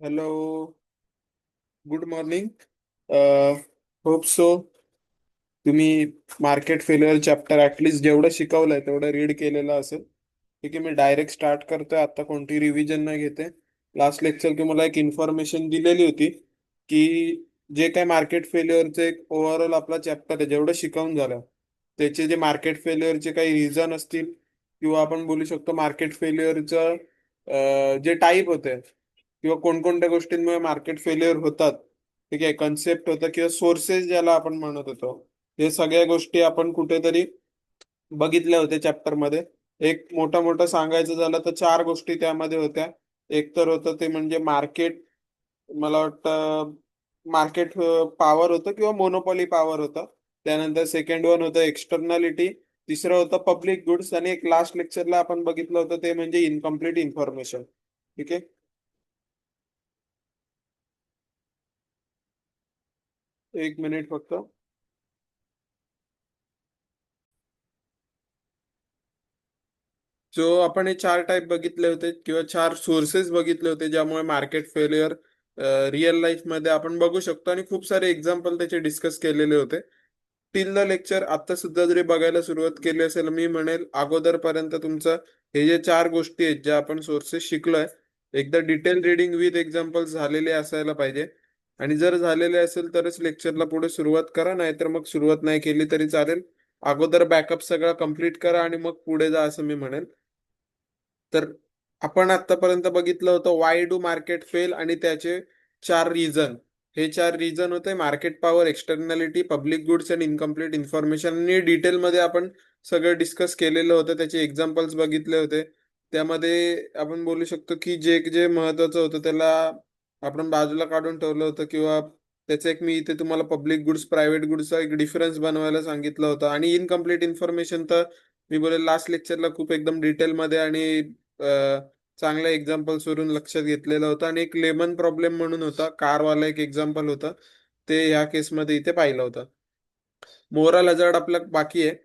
Hello. Good morning. Hope so तुम्ही market failure chapter at least जेवढं शिकवलंय तेवढं रीड केलेलं असेल. ठीक आहे, मी डायरेक्ट स्टार्ट करतोय. आता कोणती रिव्हिजन नाही घेते. लास्ट लेक्चर तुम्हाला एक इन्फॉर्मेशन दिलेली होती की जे काय मार्केट फेल्युअरचं एक ओव्हरऑल आपला चॅप्टर आहे जेवढं शिकवून झालं त्याचे जे मार्केट फेल्युअरचे काही रिझन असतील किंवा आपण बोलू शकतो मार्केट फेल्युअरचं जे टाईप होते किंवा कोणकोणत्या गोष्टींमुळे मार्केट फेल्युअर होतात, ठीक आहे, कन्सेप्ट होतं किंवा सोर्सेस ज्याला आपण म्हणत होतो, हे सगळ्या गोष्टी आपण कुठेतरी बघितल्या होत्या चॅप्टर मध्ये. एक मोठं मोठं सांगायचं झालं तर चार गोष्टी त्यामध्ये होत्या. एक तर होतं ते म्हणजे मार्केट, मला वाटतं मार्केट पॉवर होतं किंवा मोनोपॉली पॉवर होतं. त्यानंतर सेकंड वन होतं एक्सटर्नॅलिटी. तिसरं होतं पब्लिक गुड्स. आणि एक लास्ट लेक्चरला आपण बघितलं होतं ते म्हणजे इनकम्प्लीट इन्फॉर्मेशन. ठीक आहे, एक मिनिट फक्त. जो आपण हे चार टाईप बघितले होते किंवा चार सोर्सेस बघितले होते ज्यामुळे मार्केट फेल्युअर रिअल लाईफ मध्ये आपण बघू शकतो आणि खूप सारे एक्झाम्पल त्याचे डिस्कस केलेले होते. टिल द लेक्चर आता सुद्धा जरी बघायला सुरुवात केली असेल, मी म्हणेल अगोदरपर्यंत तुमचं हे जे चार गोष्टी आहेत ज्या आपण सोर्सेस शिकलोय एकदा डिटेल रिडिंग विथ एक्झाम्पल झालेले असायला पाहिजे. आणि जर झालेले असेल तरच लेक्चरला पुढे सुरुवात करा, नाहीतर मग सुरुवात नाही केली तरी चालेल. अगोदर बॅकअप सगळा कंप्लीट करा आणि मग पुढे जा असं मी म्हणेल. तर आपण आतापर्यंत बघितलं होतं वाय डू मार्केट फेल आणि त्याचे चार रिझन. हे चार रिझन होते market power, externality, public goods and incomplete information. आणि डिटेलमध्ये आपण सगळं डिस्कस केलेलं होतं, त्याचे एक्झाम्पल्स बघितले होते. त्यामध्ये आपण बोलू शकतो की जे जे महत्वाचं होतं त्याला आपण बाजूला काढून ठेवलं होतं, किंवा त्याचं एक मी इथे तुम्हाला पब्लिक गुड्स प्रायव्हेट गुड्सचा एक डिफरन्स बनवायला सांगितलं होतं. आणि इनकम्प्लीट इन्फॉर्मेशन तर मी बोलेल लास्ट लेक्चरला खूप एकदम डिटेलमध्ये आणि चांगल्या एक्झाम्पल्स वरून लक्षात घेतलेलं होतं. आणि एक लेमन प्रॉब्लेम म्हणून होता, कारवाला एक एक्झाम्पल होतं, ते ह्या केसमध्ये इथे पाहिलं होतं. मोरल हजार्ड आपलं बाकी आहे.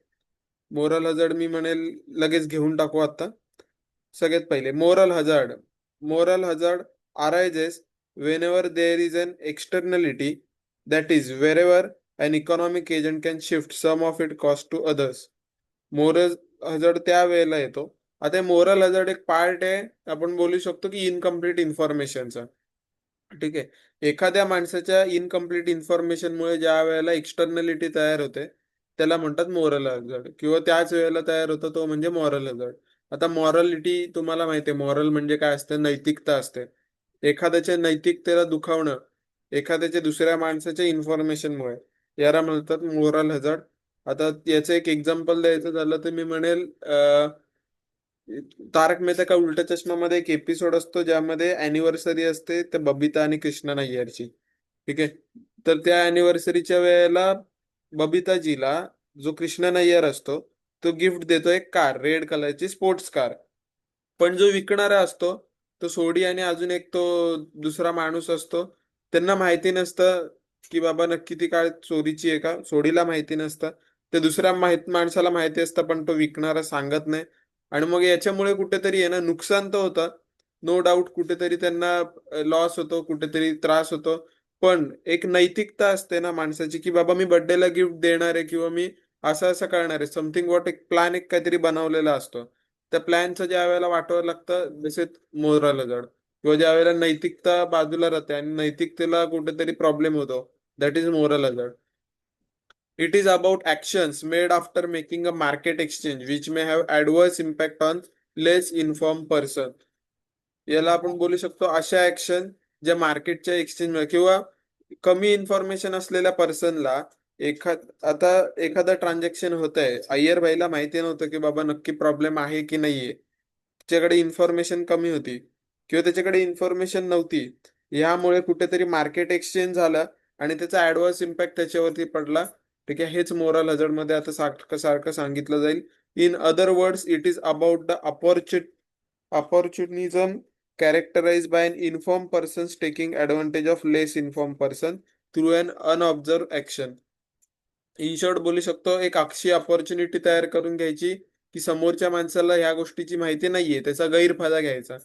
मोरल हजार्ड मी म्हणेल लगेच घेऊन टाकू आता. सगळ्यात पहिले moral hazard. Moral hazard arises whenever there is an externality, that is wherever an economic agent can shift some of its cost to others. Moral hazard त्या वेळेला येतो. आता मोरल हजार्ड एक पार्ट आहे, आपण बोलू शकतो की इनकम्प्लीट इन्फॉर्मेशनचा. ठीक आहे, एखाद्या माणसाच्या इनकम्प्लीट इन्फॉर्मेशनमुळे ज्या वेळेला एक्सटर्नॅलिटी तयार होते त्याला म्हणतात मोरल हजार्ड, किंवा त्याच वेळेला तयार होतो तो म्हणजे मॉरल हजार्ड. आता मॉरलिटी तुम्हाला माहिती आहे, मॉरल म्हणजे काय असते, नैतिकता असते. एखाद्याच्या नैतिकतेला दुखावणं एखाद्याच्या दुसऱ्या माणसाच्या इन्फॉर्मेशनमुळे, याला म्हणतात मोरल हजार्ड. आता याचं एक एक्झाम्पल द्यायचं झालं तर मी म्हणेल तारक मेहता का उलटा चष्मा मध्ये एक एपिसोड असतो ज्यामध्ये अॅनिव्हर्सरी असते त्या बबिता आणि कृष्णा नय्यरची. ठीक आहे, तर त्या अॅनिव्हर्सरीच्या वेळेला बबिताजीला जो कृष्णा नय्यर असतो तो गिफ्ट देतो एक कार, रेड कलरची स्पोर्ट्स कार. पण जो विकणारा असतो तो सोडी आणि अजून एक तो दुसरा माणूस असतो, त्यांना माहिती नसतं की बाबा नक्की ती कार चोरीची आहे का. सोडीला माहिती नसतं, ते दुसऱ्या माणसाला माहिती असतं पण तो विकणारा सांगत नाही. आणि मग याच्यामुळे कुठेतरी आहे ना नुकसान तर होतं, नो डाऊट, कुठेतरी त्यांना लॉस होतो, कुठेतरी त्रास होतो. पण एक नैतिकता असते ना माणसाची की बाबा मी बर्थडेला गिफ्ट देणार आहे किंवा मी असं असं करणार आहे, समथिंग वॉट, एक प्लॅन एक काहीतरी बनवलेला असतो. त्या प्लॅनचं ज्या वेळेला वाटावं लागतं जसे मोराला जड, किंवा ज्या वेळेला नैतिकता बाजूला राहते आणि नैतिकतेला कुठेतरी प्रॉब्लेम होतो, that is moral hazard. It is about actions made after making a market exchange which may have adverse impact on less inform person. याला आपण बोलू शकतो अशा ऍक्शन ज्या मार्केटच्या एक्सचेंज किंवा कमी इन्फॉर्मेशन असलेल्या पर्सनला, आता एखादं ट्रान्झॅक्शन होत आहे, अय्यर भाईला माहिती नव्हतं की बाबा नक्की प्रॉब्लेम आहे की नाहीये, त्याच्याकडे इन्फॉर्मेशन कमी होती किंवा त्याच्याकडे इन्फॉर्मेशन नव्हती. यामुळे कुठेतरी मार्केट एक्सचेंज झालं आणि त्याचा ऍडव्हर्स इम्पॅक्ट त्याच्यावरती पडला. ठीक आहे, हेच मोरल हजार्ड मध्ये आता सारखं सारखं सांगितलं जाईल. In other words it is about the opportunism characterized by an informed persons taking advantage of less informed person through an unobserved action. In short बोलू शकतो एक अशी अपॉर्च्युनिटी तयार करून घ्यायची की समोरच्या माणसाला ह्या गोष्टीची माहिती नाहीये, त्याचा गैरफायदा घ्यायचा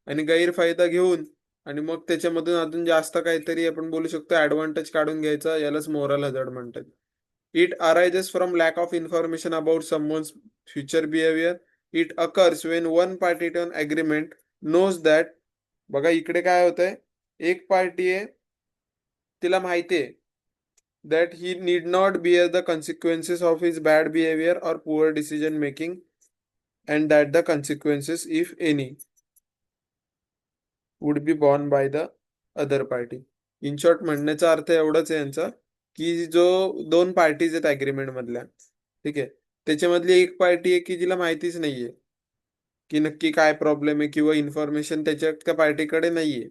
आणि गैरफायदा घेऊन आणि मग त्याच्यामधून अजून जास्त काहीतरी आपण बोलू शकतो ऍडव्हान्टेज काढून घ्यायचा, यालाच मोरल हझार्ड म्हणतात. It arises from lack of information about someone's future behaviour. It occurs when one party turn agreement knows that. बघा इकडे काय होतंय, एक पार्टी आहे, तिला माहिती आहे that he need not bear the consequences of his bad behavior or poor decision making, and that the consequences, if any, would be borne by the other party. In short म्हणण्याचा अर्थ एवढाच आहे यांचा, की जो दोन पार्टीज आहेत agreement मधल्या, ठीक आहे, त्याच्यामधली एक पार्टी आहे की जिला माहितीच नाहीये की नक्की काय प्रॉब्लेम आहे, किंवा इन्फॉर्मेशन त्या पार्टीकडे नाहीये,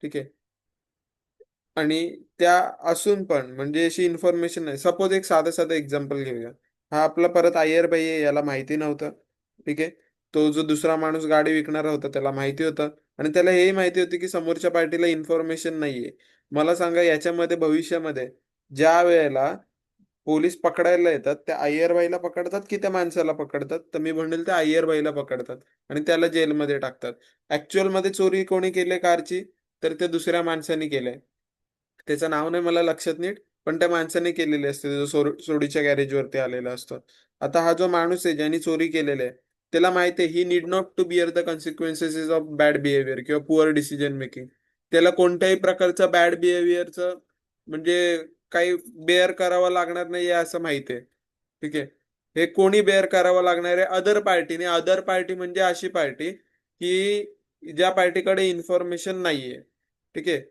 ठीक आहे. आणि त्या असून पण म्हणजे अशी इन्फॉर्मेशन नाही. सपोज एक साधं साधं एक्झाम्पल घेऊया. हा आपला परत अय्यर भाई आहे, याला माहिती नव्हतं, ठीक आहे. तो जो दुसरा माणूस गाडी विकणारा होता त्याला माहिती होतं, आणि त्याला हेही माहिती होती की समोरच्या पार्टीला इन्फॉर्मेशन नाहीये. मला सांगा, याच्यामध्ये भविष्यामध्ये ज्या वेळेला पोलीस पकडायला येतात, त्या अय्यर भाईला पकडतात की त्या माणसाला पकडतात? तर मी म्हणेल त्या अय्यर भाईला पकडतात आणि त्याला जेलमध्ये टाकतात. ऍक्च्युअल मध्ये चोरी कोणी केली कारची? तर त्या दुसऱ्या माणसाने केलंय. त्याचं नाव नाही मला लक्षात नीट, पण त्या माणसाने केलेली असते, जो सोडीच्या गॅरेजवरती आलेला असतो. आता हा जो माणूस आहे ज्याने चोरी केलेली आहे, त्याला माहिती आहे he need not to bear the consequences of bad behaviour किंवा पुअर डिसिजन मेकिंग. त्याला कोणत्याही प्रकारचं बॅड बिहेवियरचं म्हणजे काही बेअर करावं लागणार नाही असं माहिती आहे, ठीक आहे. हे कोणी बेअर करावं लागणार आहे? अदर पार्टीने. अदर पार्टी म्हणजे अशी पार्टी की ज्या पार्टीकडे इन्फॉर्मेशन नाहीये, ठीक आहे.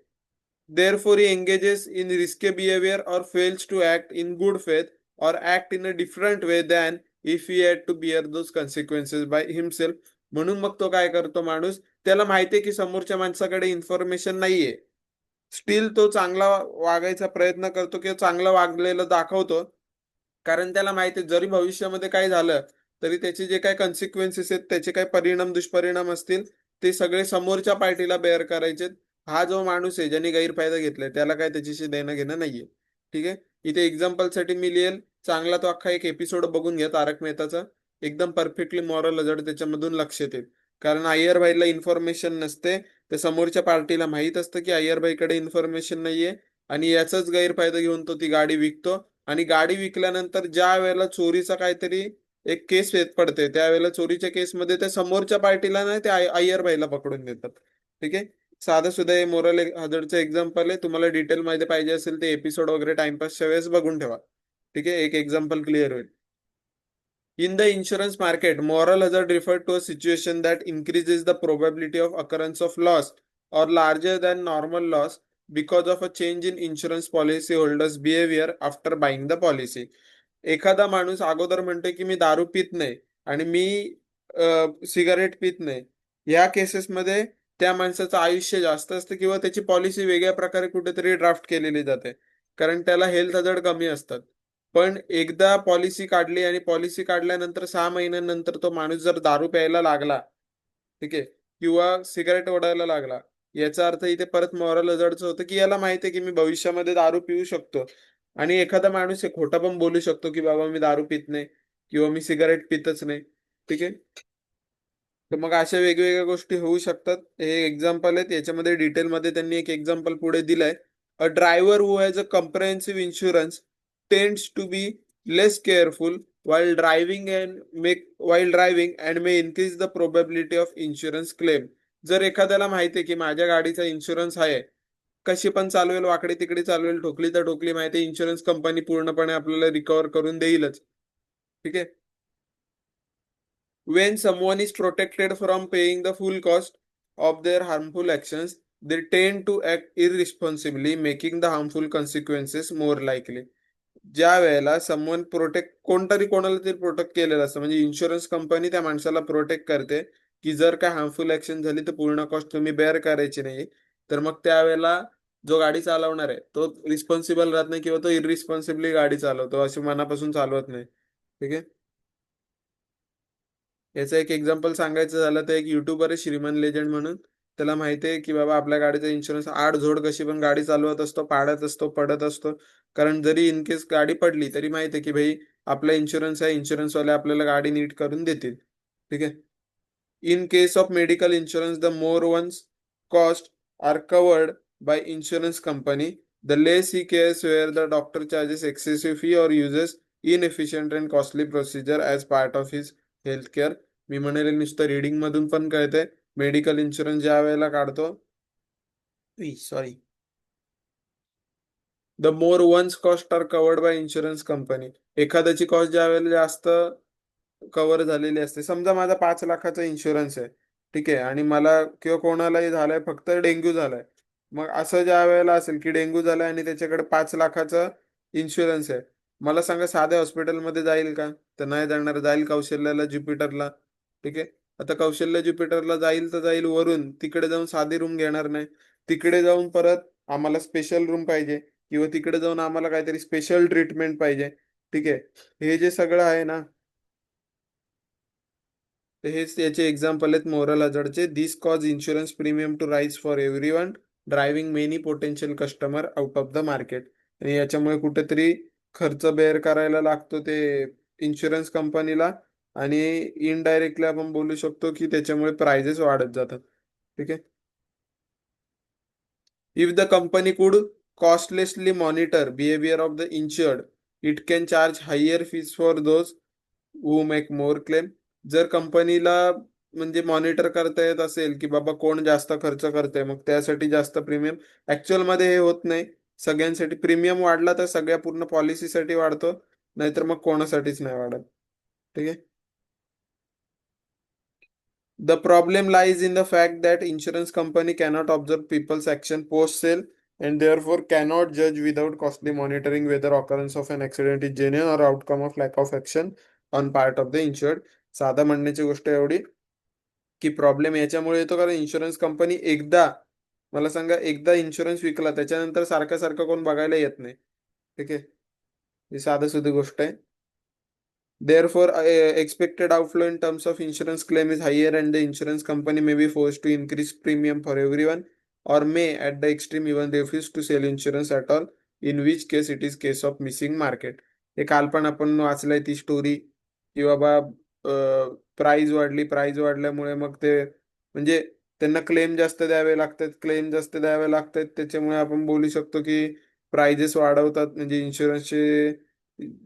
Therefore, he engages in risky behavior or fails to act in good faith or act in a different way than if he had to bear those consequences by himself. म्हणून मग तो काय करतो माणूस, त्याला माहितीये की समोरच्या माणसाकडे इन्फॉर्मेशन नाहीये, स्टील तो चांगला वागायचा प्रयत्न करतो किंवा चांगलं वागलेलं दाखवतो. कारण त्याला माहिती आहे जरी भविष्यामध्ये काय झालं तरी त्याचे जे काही कन्सिक्वेन्सेस आहेत, त्याचे काही परिणाम दुष्परिणाम असतील, ते सगळे समोरच्या पार्टीला बेअर करायचे. हा जो माणूस आहे ज्याने गैरफायदा घेतलाय त्याला काय त्याच्याशी देणं घेणं नाहीये, ठीक आहे. इथे एक्झाम्पल साठी मी लिहेल, चांगला तो अख्खा एक एपिसोड बघून घ्या तारक मेहताचा. एकदम परफेक्टली मॉरल हझार्ड त्याच्यामधून लक्षात येईल. कारण अय्यर भाईला इन्फॉर्मेशन नसते, तर समोरच्या पार्टीला माहित असतं की अय्यर भाईकडे इन्फॉर्मेशन नाहीये, आणि याचाच गैरफायदा घेऊन तो ती गाडी विकतो. आणि गाडी विकल्यानंतर ज्या वेळेला चोरीचा काहीतरी एक केस येत पडते, त्यावेळेला चोरीच्या केसमध्ये त्या समोरच्या पार्टीला नाही, त्या अय्यर भाईला पकडून देतात, ठीक आहे. साधं सुद्धा हे मोरल हझार्डचं एक्झाम्पल आहे. तुम्हाला डिटेल मध्ये पाहिजे असेल ते एपिसोड वगैरे टाइमपासच्या वेळेस बघून ठेवा, ठीक आहे. एक एक्झाम्पल क्लिअर होईल. In the insurance market, moral hazard referred to a situation that increases the probability of occurrence of loss or larger than normal loss because of a change in insurance policy holders behavior after buying the policy. एखादा माणूस अगोदर म्हणतोय की मी दारू पित नाही आणि मी cigarette पित नाही, या केसेसमध्ये त्या माणसाचं आयुष्य जास्त असतं किंवा त्याची पॉलिसी वेगळ्या प्रकारे कुठेतरी ड्राफ्ट केलेली जाते, कारण त्याला हेल्थ हझार्ड कमी असतात. पण एकदा पॉलिसी काढली आणि पॉलिसी काढल्यानंतर 6 महिन्यानंतर तो माणूस जर दारू प्यायला लागला, ठीक आहे, किंवा सिगारेट ओढायला लागला, याचा अर्थ इथे परत मॉरल हझार्डचं होतं की याला माहिती आहे की मी भविष्यामध्ये दारू पिऊ शकतो. आणि एखादा माणूस हे खोटं पण बोलू शकतो की बाबा मी दारू पित नाही किंवा मी सिगारेट पितच नाही, ठीक आहे. तर मग अशा वेगवेगळ्या गोष्टी होऊ शकतात. हे एक्झाम्पल आहेत, याच्यामध्ये डिटेलमध्ये त्यांनी एक एक्झाम्पल पुढे दिलंय. A driver who has a comprehensive insurance tends to be less careful while driving and may increase the probability of insurance claim. जर एखाद्याला माहिती आहे की माझ्या गाडीचा इन्शुरन्स आहे, कशी पण चालवेल, वाकडी तिकडी चालवेल, ठोकली तर ठोकली, माहिती आहे इन्शुरन्स कंपनी पूर्णपणे आपल्याला रिकव्हर करून देईलच, ठीक आहे. When someone is protected from paying the full cost of their harmful actions, they tend to act irresponsibly, making the harmful consequences more likely. ज्या वेळेला समवन प्रोटेक्ट, कोणतरी कोणाला तरी प्रोटेक्ट केलेलं असतं, म्हणजे इन्शुरन्स कंपनी त्या माणसाला प्रोटेक्ट करते की जर काय हार्मफुल ऍक्शन झाली तर पूर्ण कॉस्ट तुम्ही बेअर करायची नाही. तर मग त्यावेळेला जो गाडी चालवणार आहे तो रिस्पॉन्सिबल राहत नाही किंवा तो इरिस्पॉन्सिबली गाडी चालवतो, असे मनापासून चालवत नाही, ठीक आहे. याचं एक एक्झाम्पल सांगायचं झालं तर एक युट्यूबर आहे श्रीमान लेजंड म्हणून. त्याला माहिती आहे की बाबा आपल्या गाडीचा इन्शुरन्स, आड झोड कशी पण गाडी चालवत असतो, पाडत असतो, पडत असतो. कारण जरी इन केस गाडी पडली तरी माहिती आहे की भाई आपला इन्शुरन्स आहे, इन्शुरन्सवाले आपल्याला गाडी नीट करून देतील, ठीक आहे. In case of medical insurance the more one's cost are covered by insurance company. The less he cares where the doctor charges excessive fee or uses inefficient and costly procedure as part of his healthcare. मी म्हणेल नुसतं reading मधून पण कळतंय medical insurance ज्या वेळेला काढतो, sorry, the more one's cost are covered by insurance company. एखाद्याची cost ज्या वेळेला जास्त कव्हर झालेली असते, समजा माझा 5 लाखाचा इन्शुरन्स आहे, ठीक आहे, आणि मला किंवा कोणालाही झालंय, फक्त डेंग्यू झालाय, मग असं ज्या वेळेला असेल की डेंग्यू झालाय आणि त्याच्याकडे 5 लाखाचा इन्शुरन्स आहे, मला सांगा साध्या हॉस्पिटलमध्ये जाईल का? तर नाही जाणार, जाईल कौशल्याला, ज्युपिटरला. ठीक आहे. आता कौशल्य ज्युपिटरला जाईल तर जाईल वरून, तिकडे जाऊन साधी रूम घेणार नाही. तिकडे जाऊन परत आम्हाला स्पेशल रूम पाहिजे किंवा तिकडे जाऊन आम्हाला काहीतरी स्पेशल ट्रीटमेंट पाहिजे. ठीक आहे. हे जे सगळं आहे ना, तर हेच याचे एक्झाम्पल आहेत मोरल हजार्डचे. This cause insurance premium to rise for everyone, driving many potential customer out of the market. आणि याच्यामुळे कुठेतरी खर्च बेअर करायला लागतो ते इन्शुरन्स कंपनीला, आणि इनडायरेक्टली आपण बोलू शकतो की त्याच्यामुळे प्राइजेस वाढत जातात. ठीक आहे. If the company could costlessly monitor behavior of the insured, it can charge higher fees for those who make more claim. जर कंपनीला म्हणजे मॉनिटर करता येत असेल की बाबा कोण जास्त खर्च करतंय, मग त्यासाठी जास्त प्रीमियम. ऍक्च्युअल मध्ये हे होत नाही. सगळ्यांसाठी प्रीमियम वाढला तर सगळ्या पूर्ण पॉलिसीसाठी वाढतो, नाहीतर मग कोणासाठीच नाही वाढत. ठीक आहे. The problem lies in the fact that insurance company cannot observe people's action post sale and therefore cannot judge without costly monitoring whether occurrence of an accident is genuine or outcome of lack of action on part of the insured. साधा म्हणण्याची गोष्ट एवढी की problem याच्यामुळे येतो कारण insurance company एकदा, मला सांगा, एकदा इन्शुरन्स विकला त्याच्यानंतर सारखं सारखं कोण बघायला येत नाही. ठीक आहे. ही साधी सुधी गोष्ट आहे. Therefore, expected outflow in terms of insurance claim is higher, and the insurance company may be forced to increase premium for everyone, or may, at the extreme, even refuse to sell insurance at all, in which case it is case of missing market. हे काल पण आपण वाचलंय ती story की बाबा price वाढली, price वाढल्यामुळे मग ते म्हणजे त्यांना क्लेम जास्त द्यावे लागतात, क्लेम जास्त द्यावे लागतात, त्याच्यामुळे आपण बोलू शकतो की प्राइजेस वाढवतात, म्हणजे इन्शुरन्सचे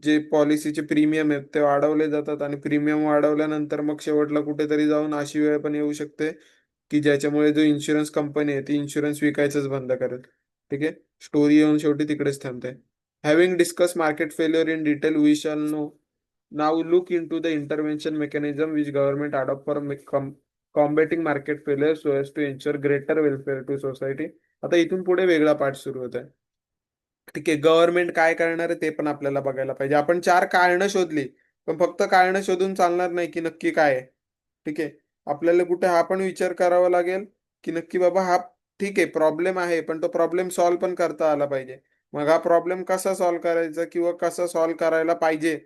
जे पॉलिसीचे प्रीमियम आहेत ते वाढवले जातात, आणि प्रीमियम वाढवल्यानंतर मग शेवटला कुठेतरी जाऊन अशी वेळ पण येऊ शकते की ज्याच्यामुळे जो इन्शुरन्स कंपनी आहे ती इन्शुरन्स विकायचंच बंद करेल. ठीक आहे. स्टोरी येऊन शेवटी तिकडेच थांबते. Having discuss market failure in detail, we shall no now look in to the intervention mechanism which government adopt for combating market failure so as to ensure greater welfare to society. आता इथून पुढे वेगळा part सुरू होत आहे. ठीक आहे. Government काय करणार आहे ते पण आपल्याला बघायला पाहिजे. आपण 4 कारणं शोधली, पण फक्त कारणं शोधून चालणार नाही की नक्की काय आहे. ठीक आहे. आपल्याला कुठे हा पण विचार करावा लागेल की नक्की बाबा हा, ठीक आहे, प्रॉब्लेम आहे, पण तो प्रॉब्लेम सॉल्व्ह पण करता आला पाहिजे. मग हा प्रॉब्लेम कसा सॉल्व्ह करायचा किंवा कसा सॉल्व्ह करायला पाहिजे,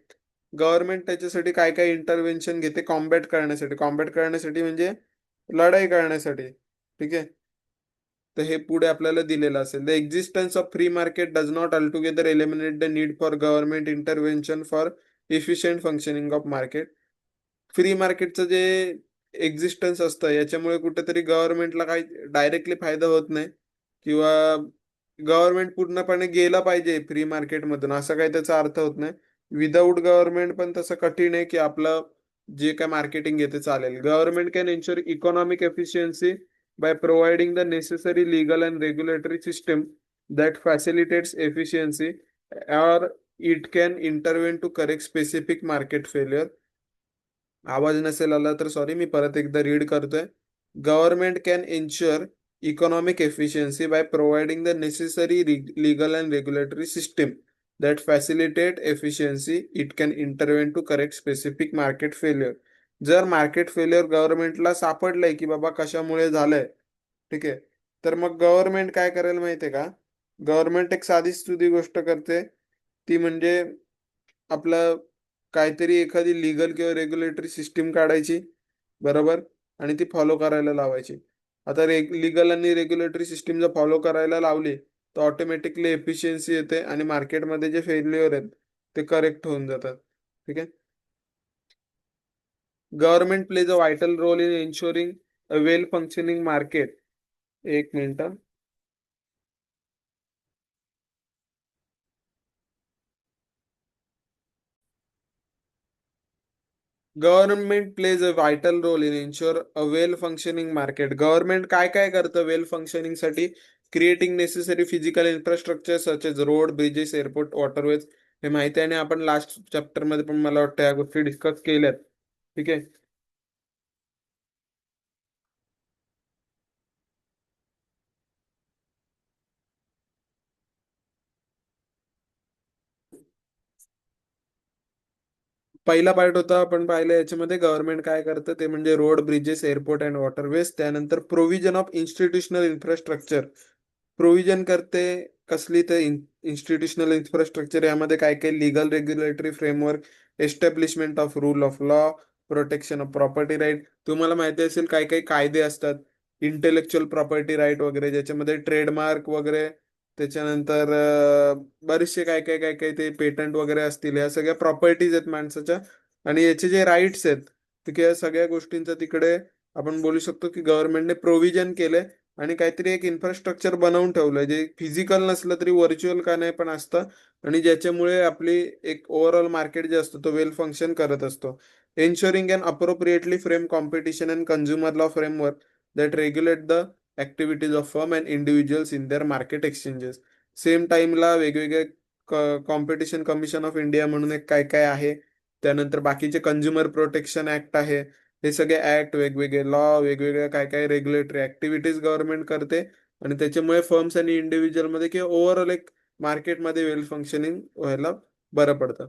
गव्हर्नमेंट त्याच्यासाठी काय काय इंटरव्हेन्शन घेते कॉम्बॅट करण्यासाठी. कॉम्बॅट करण्यासाठी म्हणजे लढाई करण्यासाठी. ठीक आहे. तर हे पुढे आपल्याला दिलेलं असेल. The existence of free market does not altogether eliminate the need for government intervention for efficient functioning of market. Free मार्केटचं जे एक्झिस्टन्स असतं याच्यामुळे कुठेतरी गव्हर्नमेंटला काही डायरेक्टली फायदा होत नाही, किंवा गव्हर्नमेंट पूर्णपणे गेला पाहिजे फ्री मार्केटमधून असं काही त्याचा अर्थ होत नाही. विदाऊट गव्हर्नमेंट पण तसं कठीण आहे की आपलं जे काय मार्केटिंग आहे ते चालेल. Government can ensure economic efficiency by providing the necessary legal and regulatory system that facilitates efficiency, or it can intervene to correct specific market failure. आवाज नसेल आला तर सॉरी, मी परत एकदा रीड करतोय. Government can ensure economic efficiency by providing the necessary legal and regulatory system that facilitate efficiency. It can intervene to correct specific market failure. जर market failure गव्हर्नमेंटला सापडलंय की बाबा कशामुळे झालंय, ठीक आहे, तर मग गव्हर्नमेंट काय करेल माहितीये का? गव्हर्नमेंट एक साधी सुधी गोष्ट करते, ती म्हणजे आपलं काहीतरी एखादी लीगल किंवा रेग्युलेटरी सिस्टीम काढायची, बरोबर, आणि ती फॉलो करायला लावायची. आता लीगल आणि रेग्युलेटरी सिस्टीम जर फॉलो करायला लावली तर ऑटोमॅटिकली एफिशियन्सी येते आणि मार्केटमध्ये जे फेल्युअर आहेत ते करेक्ट होऊन जातात. ठीक आहे. Government plays a vital role in ensuring a well functioning market. एक minute. Government plays a vital role in insure a well functioning market. Government काय काय करतं वेल फंक्शनिंग साठी? Creating necessary physical infrastructure such as road, bridges, airport, waterways. हे माहिती आहे आणि आपण लास्ट चॅप्टर मध्ये पण मला वाटतं या गोष्टी डिस्कस केल्यात. ठीक आहे. पहिला पार्ट होता आपण पाहिलं याच्यामध्ये गव्हर्नमेंट काय करतं ते म्हणजे road, bridges, airport and waterways. त्यानंतर provision of institutional infrastructure. Provision करते कसली तर इन्स्टिट्यूशनल इन्फ्रास्ट्रक्चर. यामध्ये काय काय legal regulatory framework, establishment of rule of law, protection of property right. तुम्हाला माहिती असेल काही काही कायदे असतात इंटेलेक्च्युअल प्रॉपर्टी राईट वगैरे, ज्याच्यामध्ये ट्रेडमार्क वगैरे, त्याच्यानंतर बरेचसे काय काय काय काय ते पेटंट वगैरे असतील, ह्या सगळ्या प्रॉपर्टीज आहेत माणसाच्या. आणि याचे जे राईट्स आहेत, ठीक आहे, या सगळ्या गोष्टींचं तिकडे आपण बोलू शकतो की गव्हर्नमेंटने प्रोव्हिजन केलंय. आणि काहीतरी एक इन्फ्रास्ट्रक्चर बनवून ठेवलंय जे फिजिकल नसलं तरी व्हर्च्युअल का नाही पण असतं. आणि ज्याच्यामुळे आपली एक ओव्हरऑल मार्केट जे असतो तो वेल फंक्शन करत असतो. Ensuring an appropriately frame competition and consumer law framework that regulate the activities of firm and individuals in their market exchanges. Same टाइमला वेगवेगळे कॉम्पिटिशन कमिशन ऑफ इंडिया म्हणून एक काय काय आहे. त्यानंतर बाकीचे कंझ्युमर प्रोटेक्शन ऍक्ट आहे. हे सगळे ऍक्ट, वेगवेगळे लॉ, वेगवेगळ्या काय काय रेग्युलेटरी ऍक्टिव्हिटीज गव्हर्नमेंट करते. आणि त्याच्यामुळे फर्म्स आणि इंडिव्हिज्युअल मध्ये किंवा ओव्हरऑल एक मार्केटमध्ये वेल फंक्शनिंग व्हायला बरं पडतं.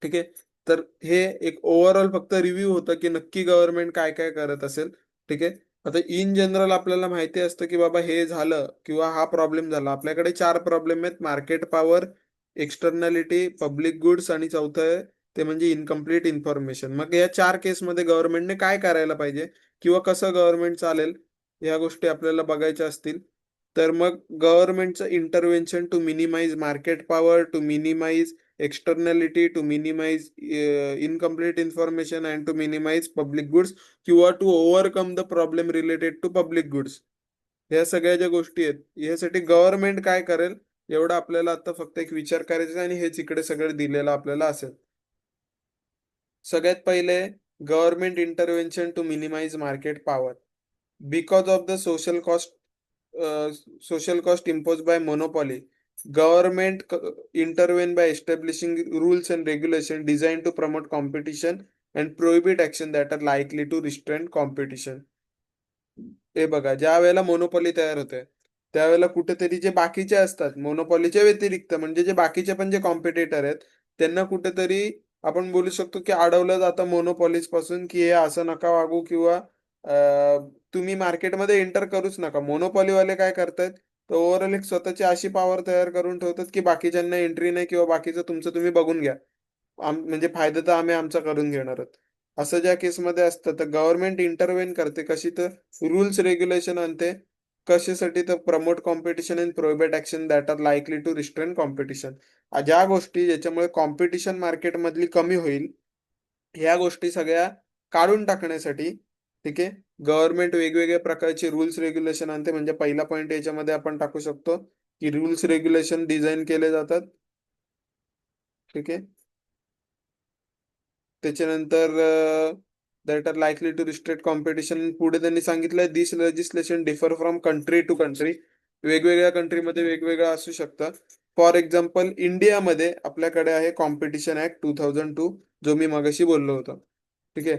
ठीक आहे. तर हे एक ओव्हरऑल फक्त रिव्ह्यू होतं की नक्की गव्हर्नमेंट काय काय करत असेल. ठीक आहे. आता इन जनरल आपल्याला माहिती असतं की बाबा हे झालं किंवा हा प्रॉब्लेम झाला. आपल्याकडे चार प्रॉब्लेम आहेत: market power, externality, public goods आणि चौथं आहे ते म्हणजे इनकम्प्लीट इन्फॉर्मेशन. मग या चार केसमध्ये गव्हर्नमेंटने काय करायला पाहिजे किंवा कसं गव्हर्नमेंट चालेल, या गोष्टी आपल्याला बघायच्या असतील. तर मग गव्हर्नमेंटचं intervention to minimise market power, to minimize externality, to minimize incomplete information and to minimize public goods, किंवा to overcome the problem related to public goods. ह्या सगळ्या ज्या गोष्टी आहेत ह्यासाठी गव्हर्नमेंट काय करेल एवढं आपल्याला आता फक्त एक विचार करायचा आहे आणि हेच इकडे सगळं दिलेलं आपल्याला असेल. सगळ्यात पहिले, government intervention to minimise market power. Because of the social cost imposed by monopoly, government intervene by establishing rules and regulation designed to promote competition and prohibit action that are likely to restrain competition. हे बघा, ज्या वेळेला monopoly तयार होते त्यावेळेला कुठेतरी जे बाकीचे असतात मोनोपॉलीच्या व्यतिरिक्त, म्हणजे जे बाकीचे पण जे कॉम्पिटिटर आहेत, त्यांना कुठेतरी आपण बोलू शकतो की अडवलं जातं मोनोपॉलीज पासून की हे असं नका वागू किंवा तुम्ही मार्केटमध्ये एंटर करूच नका. मोनोपॉलीवाले काय करतायत, तर ओव्हरऑल एक स्वतःची अशी पॉवर तयार करून ठेवतात की बाकीच्यांना एंट्री नाही किंवा बाकीचं तुमचं तुम्ही बघून घ्या. म्हणजे फायदा तर आम्ही आमचा करून घेणार आहोत. असं ज्या केसमध्ये असतं तर गव्हर्नमेंट इंटरव्हेन करते कशी, तर रूल्स रेग्युलेशन आणते. कशासाठी, तर promote competition and prohibit action that are likely to restrain competition. ज्या गोष्टी ज्याच्यामुळे कॉम्पिटिशन मार्केटमधली कमी होईल, ह्या गोष्टी सगळ्या काढून टाकण्यासाठी, ठीक आहे, गव्हर्नमेंट वेगवेगळ्या प्रकारचे रूल्स रेग्युलेशन आणते. म्हणजे पहिला पॉईंट याच्यामध्ये आपण टाकू शकतो की रूल्स रेग्युलेशन डिझाईन केले जातात. ठीक आहे. त्याच्यानंतर that are likely to restrict competition. पुढे त्यांनी सांगितलंय this legislation differ from country to country. वेगवेगळ्या कंट्रीमध्ये वेगवेगळं असू शकतं. फॉर एक्झाम्पल इंडियामध्ये आपल्याकडे आहे कॉम्पिटिशन ऍक्ट 2002, जो मी मगाशी बोललो होतो. ठीक आहे.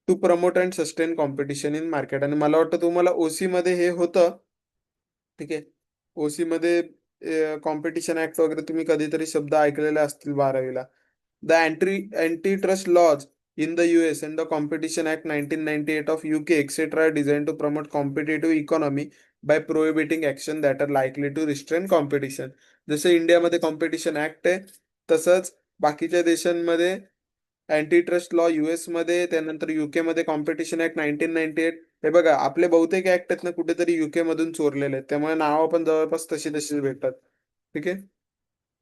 To promote and sustain competition in market. आणि मला वाटतं तुम्हाला ओसी मध्ये हे होतं. ठीक आहे. ओसी मध्ये कॉम्पिटिशन ऍक्ट वगैरे तुम्ही कधीतरी शब्द ऐकलेले असतील 12वीला. The antitrust laws in the US and the Competition Act 1998 of UK, etc., are designed to promote competitive economy by prohibiting action that are likely to restrain competition. जसं इंडियामध्ये competition act आहे, तसंच बाकीच्या देशांमध्ये अँटी ट्रस्ट लॉ, युएस मध्ये, त्यानंतर UK मध्ये competition act 1998. हे बघा, आपले बहुतेक ऍक्ट आहेत ना कुठेतरी युके मधून चोरलेले आहेत, त्यामुळे नावं पण जवळपास तशी तशीच भेटतात. ठीक आहे.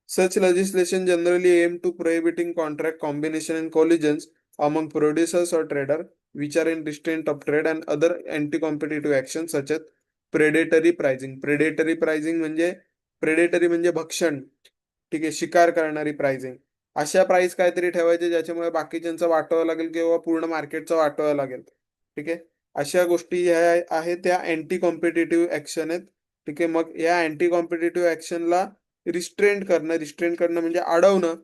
Such legislation generally aim to prohibiting contract combination and collisions among producers or trader. which are in restraint of trade and other anti-competitive actions such as predatory pricing. Predatory म्हणजे भक्षण, ठीक आहे, शिकार करणारी प्राइसिंग. अशा प्राइस काहीतरी ठेवायचे ज्याच्यामुळे बाकीच्यांचा वाटावं लागेल किंवा पूर्ण मार्केटचा वाटावं लागेल. ठीक आहे. अशा गोष्टी ह्या आहेत त्या अँटी कॉम्पिटिटिव्ह ऍक्शन आहेत. ठीक आहे. मग या अँटी कॉम्पिटिटिव्ह ऍक्शनला रिस्ट्रेंट करणं म्हणजे अडवणं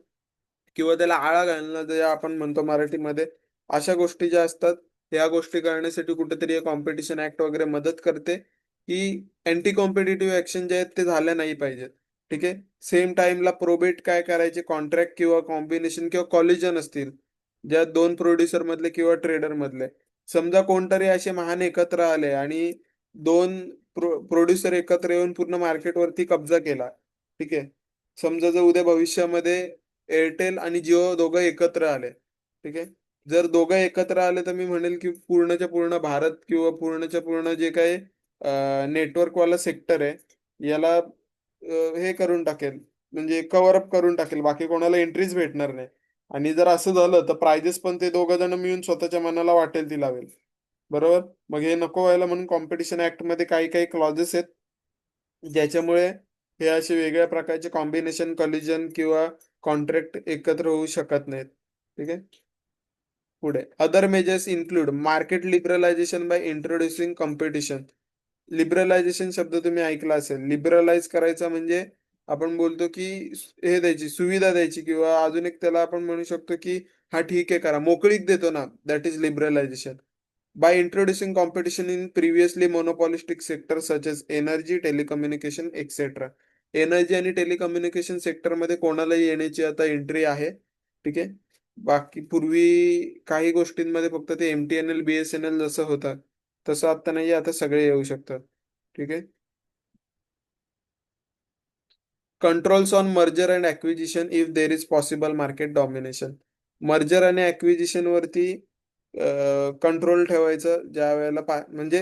किंवा त्याला आळा घालणं जे आपण म्हणतो मराठीमध्ये, अशा गोष्टी ज्या असतात या गोष्टी करण्यासाठी कुठेतरी हे कॉम्पिटिशन ऍक्ट वगैरे मदत करते, की अँटी कॉम्पिटिटिव्ह ऍक्शन जे आहेत ते झाल्या नाही पाहिजेत. ठीक आहे. सेम टाइमला प्रोबेट काय करायचे, कॉन्ट्रॅक्ट किंवा कॉम्बिनेशन किंवा कॉलिजन असतील ज्या दोन प्रोड्युसर मधले किंवा ट्रेडर मधले. समजा कोणतरी असे महान एकत्र आले आणि दोन प्रोड्युसर एकत्र येऊन पूर्ण मार्केटवरती कब्जा केला. ठीक आहे. समजा जर उद्या भविष्यामध्ये एअरटेल आणि जिओ दोघं एकत्र आले. ठीक आहे. जर दोघं एकत्र आले तर मी म्हणेल की पूर्णच्या पूर्ण भारत किंवा पूर्णच्या पूर्ण जे काही नेटवर्कवाला सेक्टर आहे याला हे करून टाकेल, म्हणजे कव्हर अप करून टाकेल, बाकी कोणाला एंट्रीज भेटणार नाही. आणि जर असं झालं तर प्राइजेस पण ते दोघं जण मिळून स्वतःच्या मनाला वाटेल ती लावेल. बरोबर. मग हे नको व्हायला म्हणून कॉम्पिटिशन ऍक्ट मध्ये काही काही क्लॉजेस आहेत ज्याच्यामुळे हे असे वेगळ्या प्रकारचे कॉम्बिनेशन कॉलिजन किंवा कॉन्ट्रॅक्ट एकत्र होऊ शकत नाहीत. ठीक आहे. पुढे other measures include market liberalisation by introducing competition. Liberalisation शब्द तुम्ही ऐकला असेल. लिबरलाइज करायचा म्हणजे आपण बोलतो की हे द्यायची, सुविधा द्यायची, किंवा अजून एक त्याला आपण म्हणू शकतो की हा ठीक आहे करा, मोकळीक देतो ना, that is liberalisation. By introducing competition in previously monopolistic sectors such as energy, telecommunication, etc. Energy आणि टेलिकम्युनिकेशन सेक्टरमध्ये कोणालाही येण्याची आता एंट्री आहे. ठीक आहे. बाकी पूर्वी काही गोष्टींमध्ये फक्त ते एमटीएनएल बीएसएनएल जसं होतं तसं आता नाही, आता सगळे येऊ शकतात. ठीक आहे. Controls on merger and acquisition if there is possible market domination. Merger आणि ऍक्विजिशन वरती कंट्रोल ठेवायचं ज्या वेळेला म्हणजे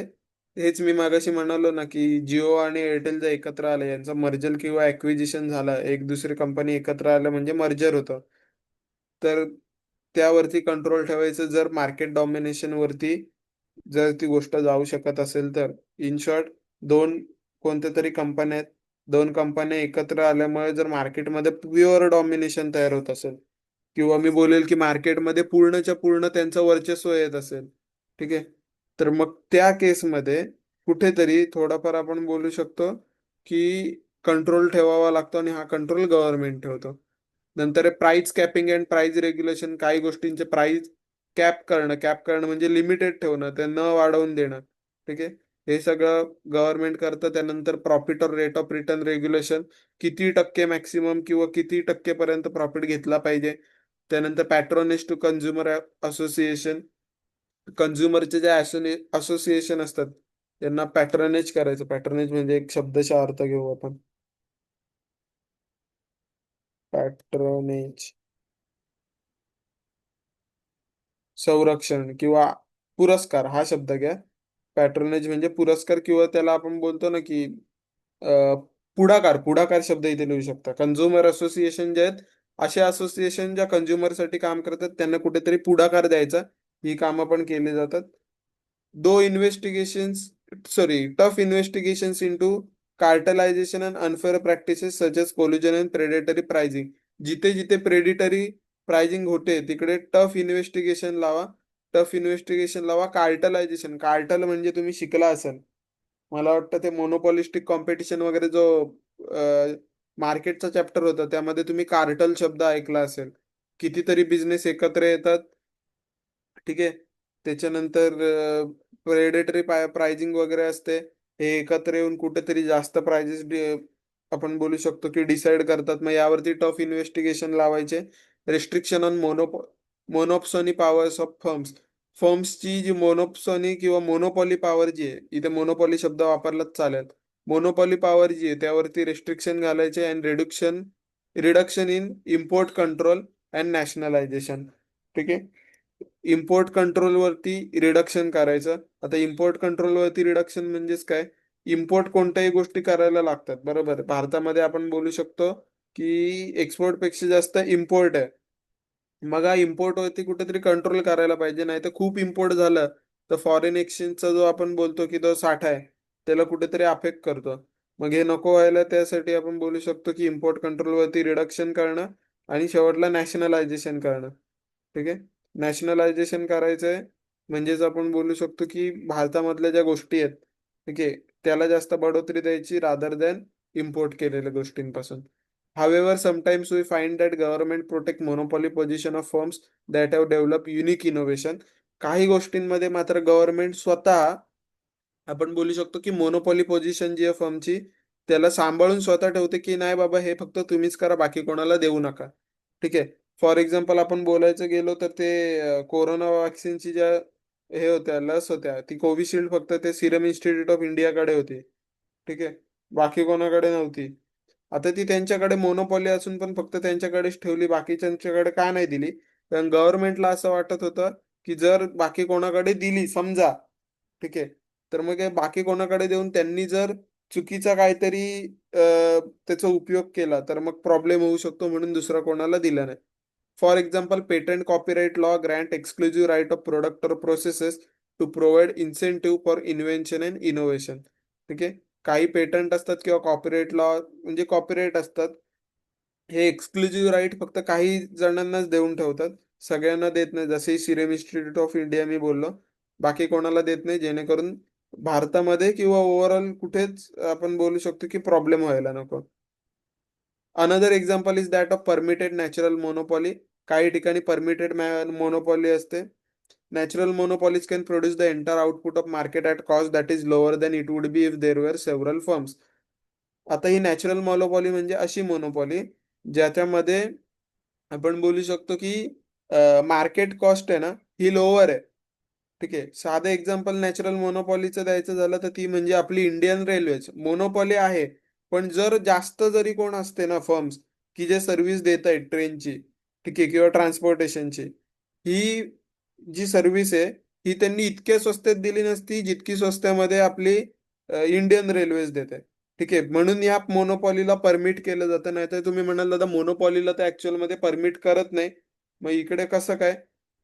हेच मी मागाशी म्हणालो ना की जिओ आणि एअरटेल जर एकत्र आले, यांचं मर्जर किंवा ऍक्विजिशन झालं, एक दुसरी कंपनी एकत्र आलं म्हणजे मर्जर होतं, तर त्यावरती कंट्रोल ठेवायचं जर मार्केट डॉमिनेशन वरती जर ती गोष्ट जाऊ शकत असेल तर. इन शॉर्ट, दोन कोणत्या तरी कंपन्या आहेत, दोन कंपन्या एकत्र आल्यामुळे जर मार्केटमध्ये प्युअर डॉमिनेशन तयार होत असेल किंवा मी बोलेल की मार्केटमध्ये पूर्णच्या पूर्ण त्यांचं वर्चस्व येत असेल. ठीक आहे. तर मग त्या केसमध्ये कुठेतरी थोडाफार आपण बोलू शकतो की कंट्रोल ठेवावा लागतो आणि हा कंट्रोल गव्हर्नमेंट ठेवतो. नंतर price capping and price regulation. काही गोष्टींचे प्राइस कॅप करणं म्हणजे लिमिटेड ठेवणं, ते न वाढवून देणं. ठीक आहे. हे सगळं गव्हर्नमेंट करतं. त्यानंतर प्रॉफिट और रेट ऑफ रिटर्न रेग्युलेशन, किती टक्के मॅक्सिमम किंवा किती टक्केपर्यंत प्रॉफिट घेतला पाहिजे. त्यानंतर पॅट्रोनेज टू कन्झ्युमर असोसिएशन. कन्झ्युमरचे जे असोसिएशन असतात त्यांना पॅट्रनेज करायचं. पॅट्रनेज म्हणजे एक शब्दशः अर्थ घेऊ आपण. पॅट्रनेज, संरक्षण किंवा पुरस्कार हा शब्द घ्या. पॅट्रोनेज म्हणजे पुरस्कार किंवा त्याला आपण बोलतो ना की अ, पुढाकार पुढाकार शब्द इथे लिहू शकता. कन्झ्युमर असोसिएशन जे आहेत, असे असोसिएशन ज्या कन्झ्युमरसाठी काम करतात त्यांना कुठेतरी पुढाकार द्यायचा. ही कामं पण केली जातात. Though investigations tough investigations into cartelization and unfair practices such as collusion and predatory pricing. जिथे जिथे प्रेडिटरी प्राइसिंग होते तिकडे टफ इन्व्हेस्टिगेशन लावा. कार्टलायझेशन, कार्टल म्हणजे तुम्ही शिकला असाल, मला वाटतं ते मोनोपॉलिस्टिक कॉम्पिटिशन वगैरे जो मार्केटचा चॅप्टर होता त्यामध्ये तुम्ही कार्टल शब्द ऐकला असेल. कितीतरी बिझनेस एकत्र येतात. ठीक आहे. त्याच्यानंतर प्रेडेटरी प्राइजिंग वगैरे असते. हे एकत्र येऊन कुठेतरी जास्त प्राइजेस आपण बोलू शकतो की डिसाईड करतात. मग यावरती टफ इन्व्हेस्टिगेशन लावायचे. Restriction on monopsony powers of firms. फर्म्सची जी मोनोप्सोनी किंवा मोनोपॉली पॉवर जी आहे, इथे मोनोपॉली शब्द वापरलाच चालेल. मोनोपॉली पॉवर जी आहे त्यावरती रिस्ट्रिक्शन घालायचे and reduction in import control and nationalisation. ठीक आहे. इम्पोर्ट कंट्रोलवरती रिडक्शन करायचं. आता इम्पोर्ट कंट्रोलवरती रिडक्शन म्हणजेच काय, इम्पोर्ट कोणत्याही गोष्टी करायला लागतात. बरोबर. भारतामध्ये आपण बोलू शकतो की एक्सपोर्ट पेक्षा जास्त इम्पोर्ट आहे. मग हा इम्पोर्ट वरती कुठेतरी कंट्रोल करायला पाहिजे, नाही तर खूप इम्पोर्ट झालं तर फॉरेन एक्सचेंजचा जो आपण बोलतो की तो साठा आहे त्याला कुठेतरी अफेक्ट करतो. मग हे नको व्हायला त्यासाठी आपण बोलू शकतो की इम्पोर्ट कंट्रोल वरती रिडक्शन करणं आणि शेवटला नॅशनलायझेशन करणं. ठीक आहे. नॅशनलायझेशन करायचंय म्हणजेच आपण बोलू शकतो की भारतामधल्या ज्या गोष्टी आहेत, ठीक आहे, त्याला जास्त बढोतरी द्यायची रादर दॅन इम्पोर्ट केलेल्या गोष्टींपासून. However, sometimes we find that government protect monopoly position of firms that have developed unique innovation. काही गोष्टींमध्ये मात्र गव्हर्नमेंट स्वतः आपण बोलू शकतो की मोनोपॉली पोझिशन जी आहे फर्मची त्याला सांभाळून स्वतः ठेवते की नाही बाबा हे फक्त तुम्हीच करा, बाकी कोणाला देऊ नका. ठीक आहे. फॉर एक्झाम्पल आपण बोलायचं गेलो तर ते कोरोना व्हॅक्सिनची ज्या हे होत्या लस होत्या ती कोविशिल्ड फक्त ते सिरम इन्स्टिट्यूट ऑफ इंडियाकडे होती. ठीक आहे. बाकी कोणाकडे नव्हती. आता ती त्यांच्याकडे मोनोपॉली असून पण फक्त त्यांच्याकडेच ठेवली, बाकीच्यांच्याकडे का नाही दिली? कारण गव्हर्नमेंटला असं वाटत होतं की जर बाकी कोणाकडे दिली समजा, ठीक आहे, तर मग हे बाकी कोणाकडे देऊन त्यांनी जर चुकीचा काहीतरी त्याचा उपयोग केला तर मग प्रॉब्लेम होऊ शकतो, म्हणून दुसरा कोणाला दिला नाही. For example, patent copyright law grant exclusive right of product or processes to provide incentive for invention and innovation. ठीक आहे. काही पेटंट असतात किंवा कॉपीराइट लॉ म्हणजे कॉपीराइट असतात, हे एक्सक्लुझिव्ह राईट फक्त काही जणांनाच देऊन ठेवतात, सगळ्यांना देत नाही. जसे सिरम इन्स्टिट्यूट ऑफ इंडिया मी बोललो, बाकी कोणाला देत नाही, जेणेकरून भारतामध्ये किंवा ओव्हरऑल कुठेच आपण बोलू शकतो की प्रॉब्लेम व्हायला नको. Another example is that of permitted natural monopoly. काही ठिकाणी परमिटेड मोनोपॉली असते. Natural monopolies can produce the entire output of market at cost that is lower than it would be if there were several firms. आता ही natural monopoly म्हणजे अशी monopoly ज्याच्यामध्ये आपण बोलू शकतो की मार्केट कॉस्ट आहे ना ही लोअर आहे. ठीक आहे. साधं एक्झाम्पल नॅचरल मोनोपॉलीचं द्यायचं झालं तर ती म्हणजे आपली इंडियन रेल्वेज मोनोपॉली आहे. पण जर जास्त जरी कोण असते ना फर्म्स की जे सर्व्हिस देत आहेत ट्रेनची, ठीक आहे, किंवा ट्रान्सपोर्टेशनची, ही जी सर्व्हिस आहे ही त्यांनी इतक्या स्वस्तात दिली नसती जितकी स्वस्तामध्ये आपली इंडियन रेल्वेज देते. ठीक आहे. म्हणून या मोनोपॉलीला परमिट केलं जातं. नाहीतर तुम्ही म्हणाल दादा मोनोपॉलीला तर ऍक्च्युअल मध्ये परमिट करत नाही, मग इकडे कसं काय?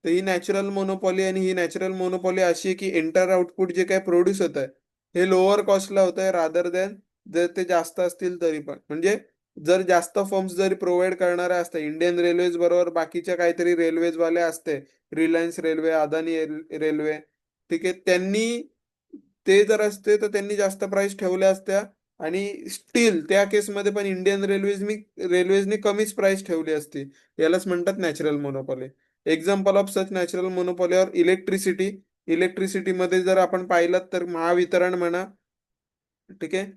तर ही नॅचरल मोनोपॉली आणि ही नॅचरल मोनोपॉली अशी आहे की एंटर आउटपुट जे काही प्रोड्यूस होत आहे हे लोअर कॉस्टला होत आहे रादर दॅन जर ते जास्त असतील तरी पण. म्हणजे जर जास्त फर्म्स जरी प्रोव्हाइड करणाऱ्या असतात इंडियन रेल्वेज बरोबर बाकीच्या काहीतरी रेल्वेज वाले असते, रिलायन्स रेल्वे, अदानी रेल्वे, ठीक आहे, त्यांनी ते जर असते तर त्यांनी जास्त प्राइस ठेवल्या असत्या आणि स्टील त्या केसमध्ये पण इंडियन रेल्वेजनी कमीच प्राइस ठेवली असती. यालाच म्हणतात natural monopoly. Example of such natural monopoly or electricity. इलेक्ट्रिसिटीमध्ये जर आपण पाहिलं तर महावितरण म्हणा, ठीक आहे,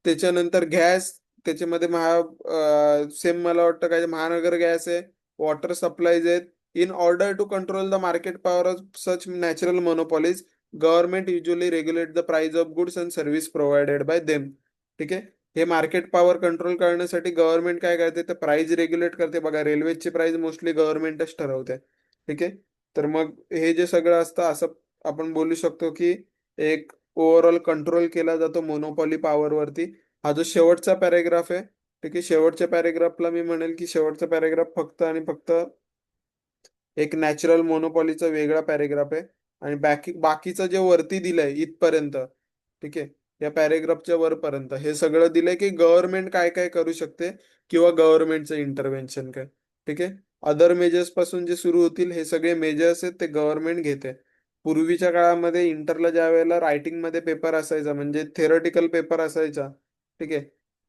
त्याच्यानंतर गॅस, त्याच्यामध्ये सेम मला वाटतं काय महानगर गॅस आहे, वॉटर सप्लायज आहेत. In order to control the market power of such natural monopolies government usually regulate the price of goods and service provided by them. ठीक आहे. हे मार्केट पॉवर कंट्रोल करण्यासाठी गव्हर्नमेंट काय करते तर प्राइस रेग्युलेट करते. बघा रेल्वेची प्राइस मोस्टली गव्हर्नमेंटच ठरवते. ठीक आहे. तर मग हे जे सगळं असतं असं आपण बोलू शकतो की एक ओव्हरऑल कंट्रोल केला जातो मोनोपॉली पॉवरवरती. हा जो शेवटचा पॅरेग्राफ आहे, ठीक आहे, शेवटच्या पॅरेग्राफला मी म्हणेल की शेवटचा पॅरेग्राफ फक्त आणि फक्त एक नॅचरल मोनोपॉलीचा वेगळा पॅरेग्राफ आहे. आणि बाकीचं जे वरती दिलंय इथपर्यंत, ठीक आहे, या पॅरेग्राफच्या वरपर्यंत हे सगळं दिलंय की गव्हर्नमेंट काय काय करू शकते किंवा गव्हर्नमेंटचं इंटरव्हेन्शन काय. ठीक आहे. अदर मेजर्स पासून जे सुरू होतील हे सगळे मेजर्स आहेत ते गव्हर्नमेंट घेते. पूर्वीच्या काळामध्ये इंटरला ज्या वेळेला रायटिंग मध्ये पेपर असायचा म्हणजे थेरटिकल पेपर असायचा, ठीक आहे,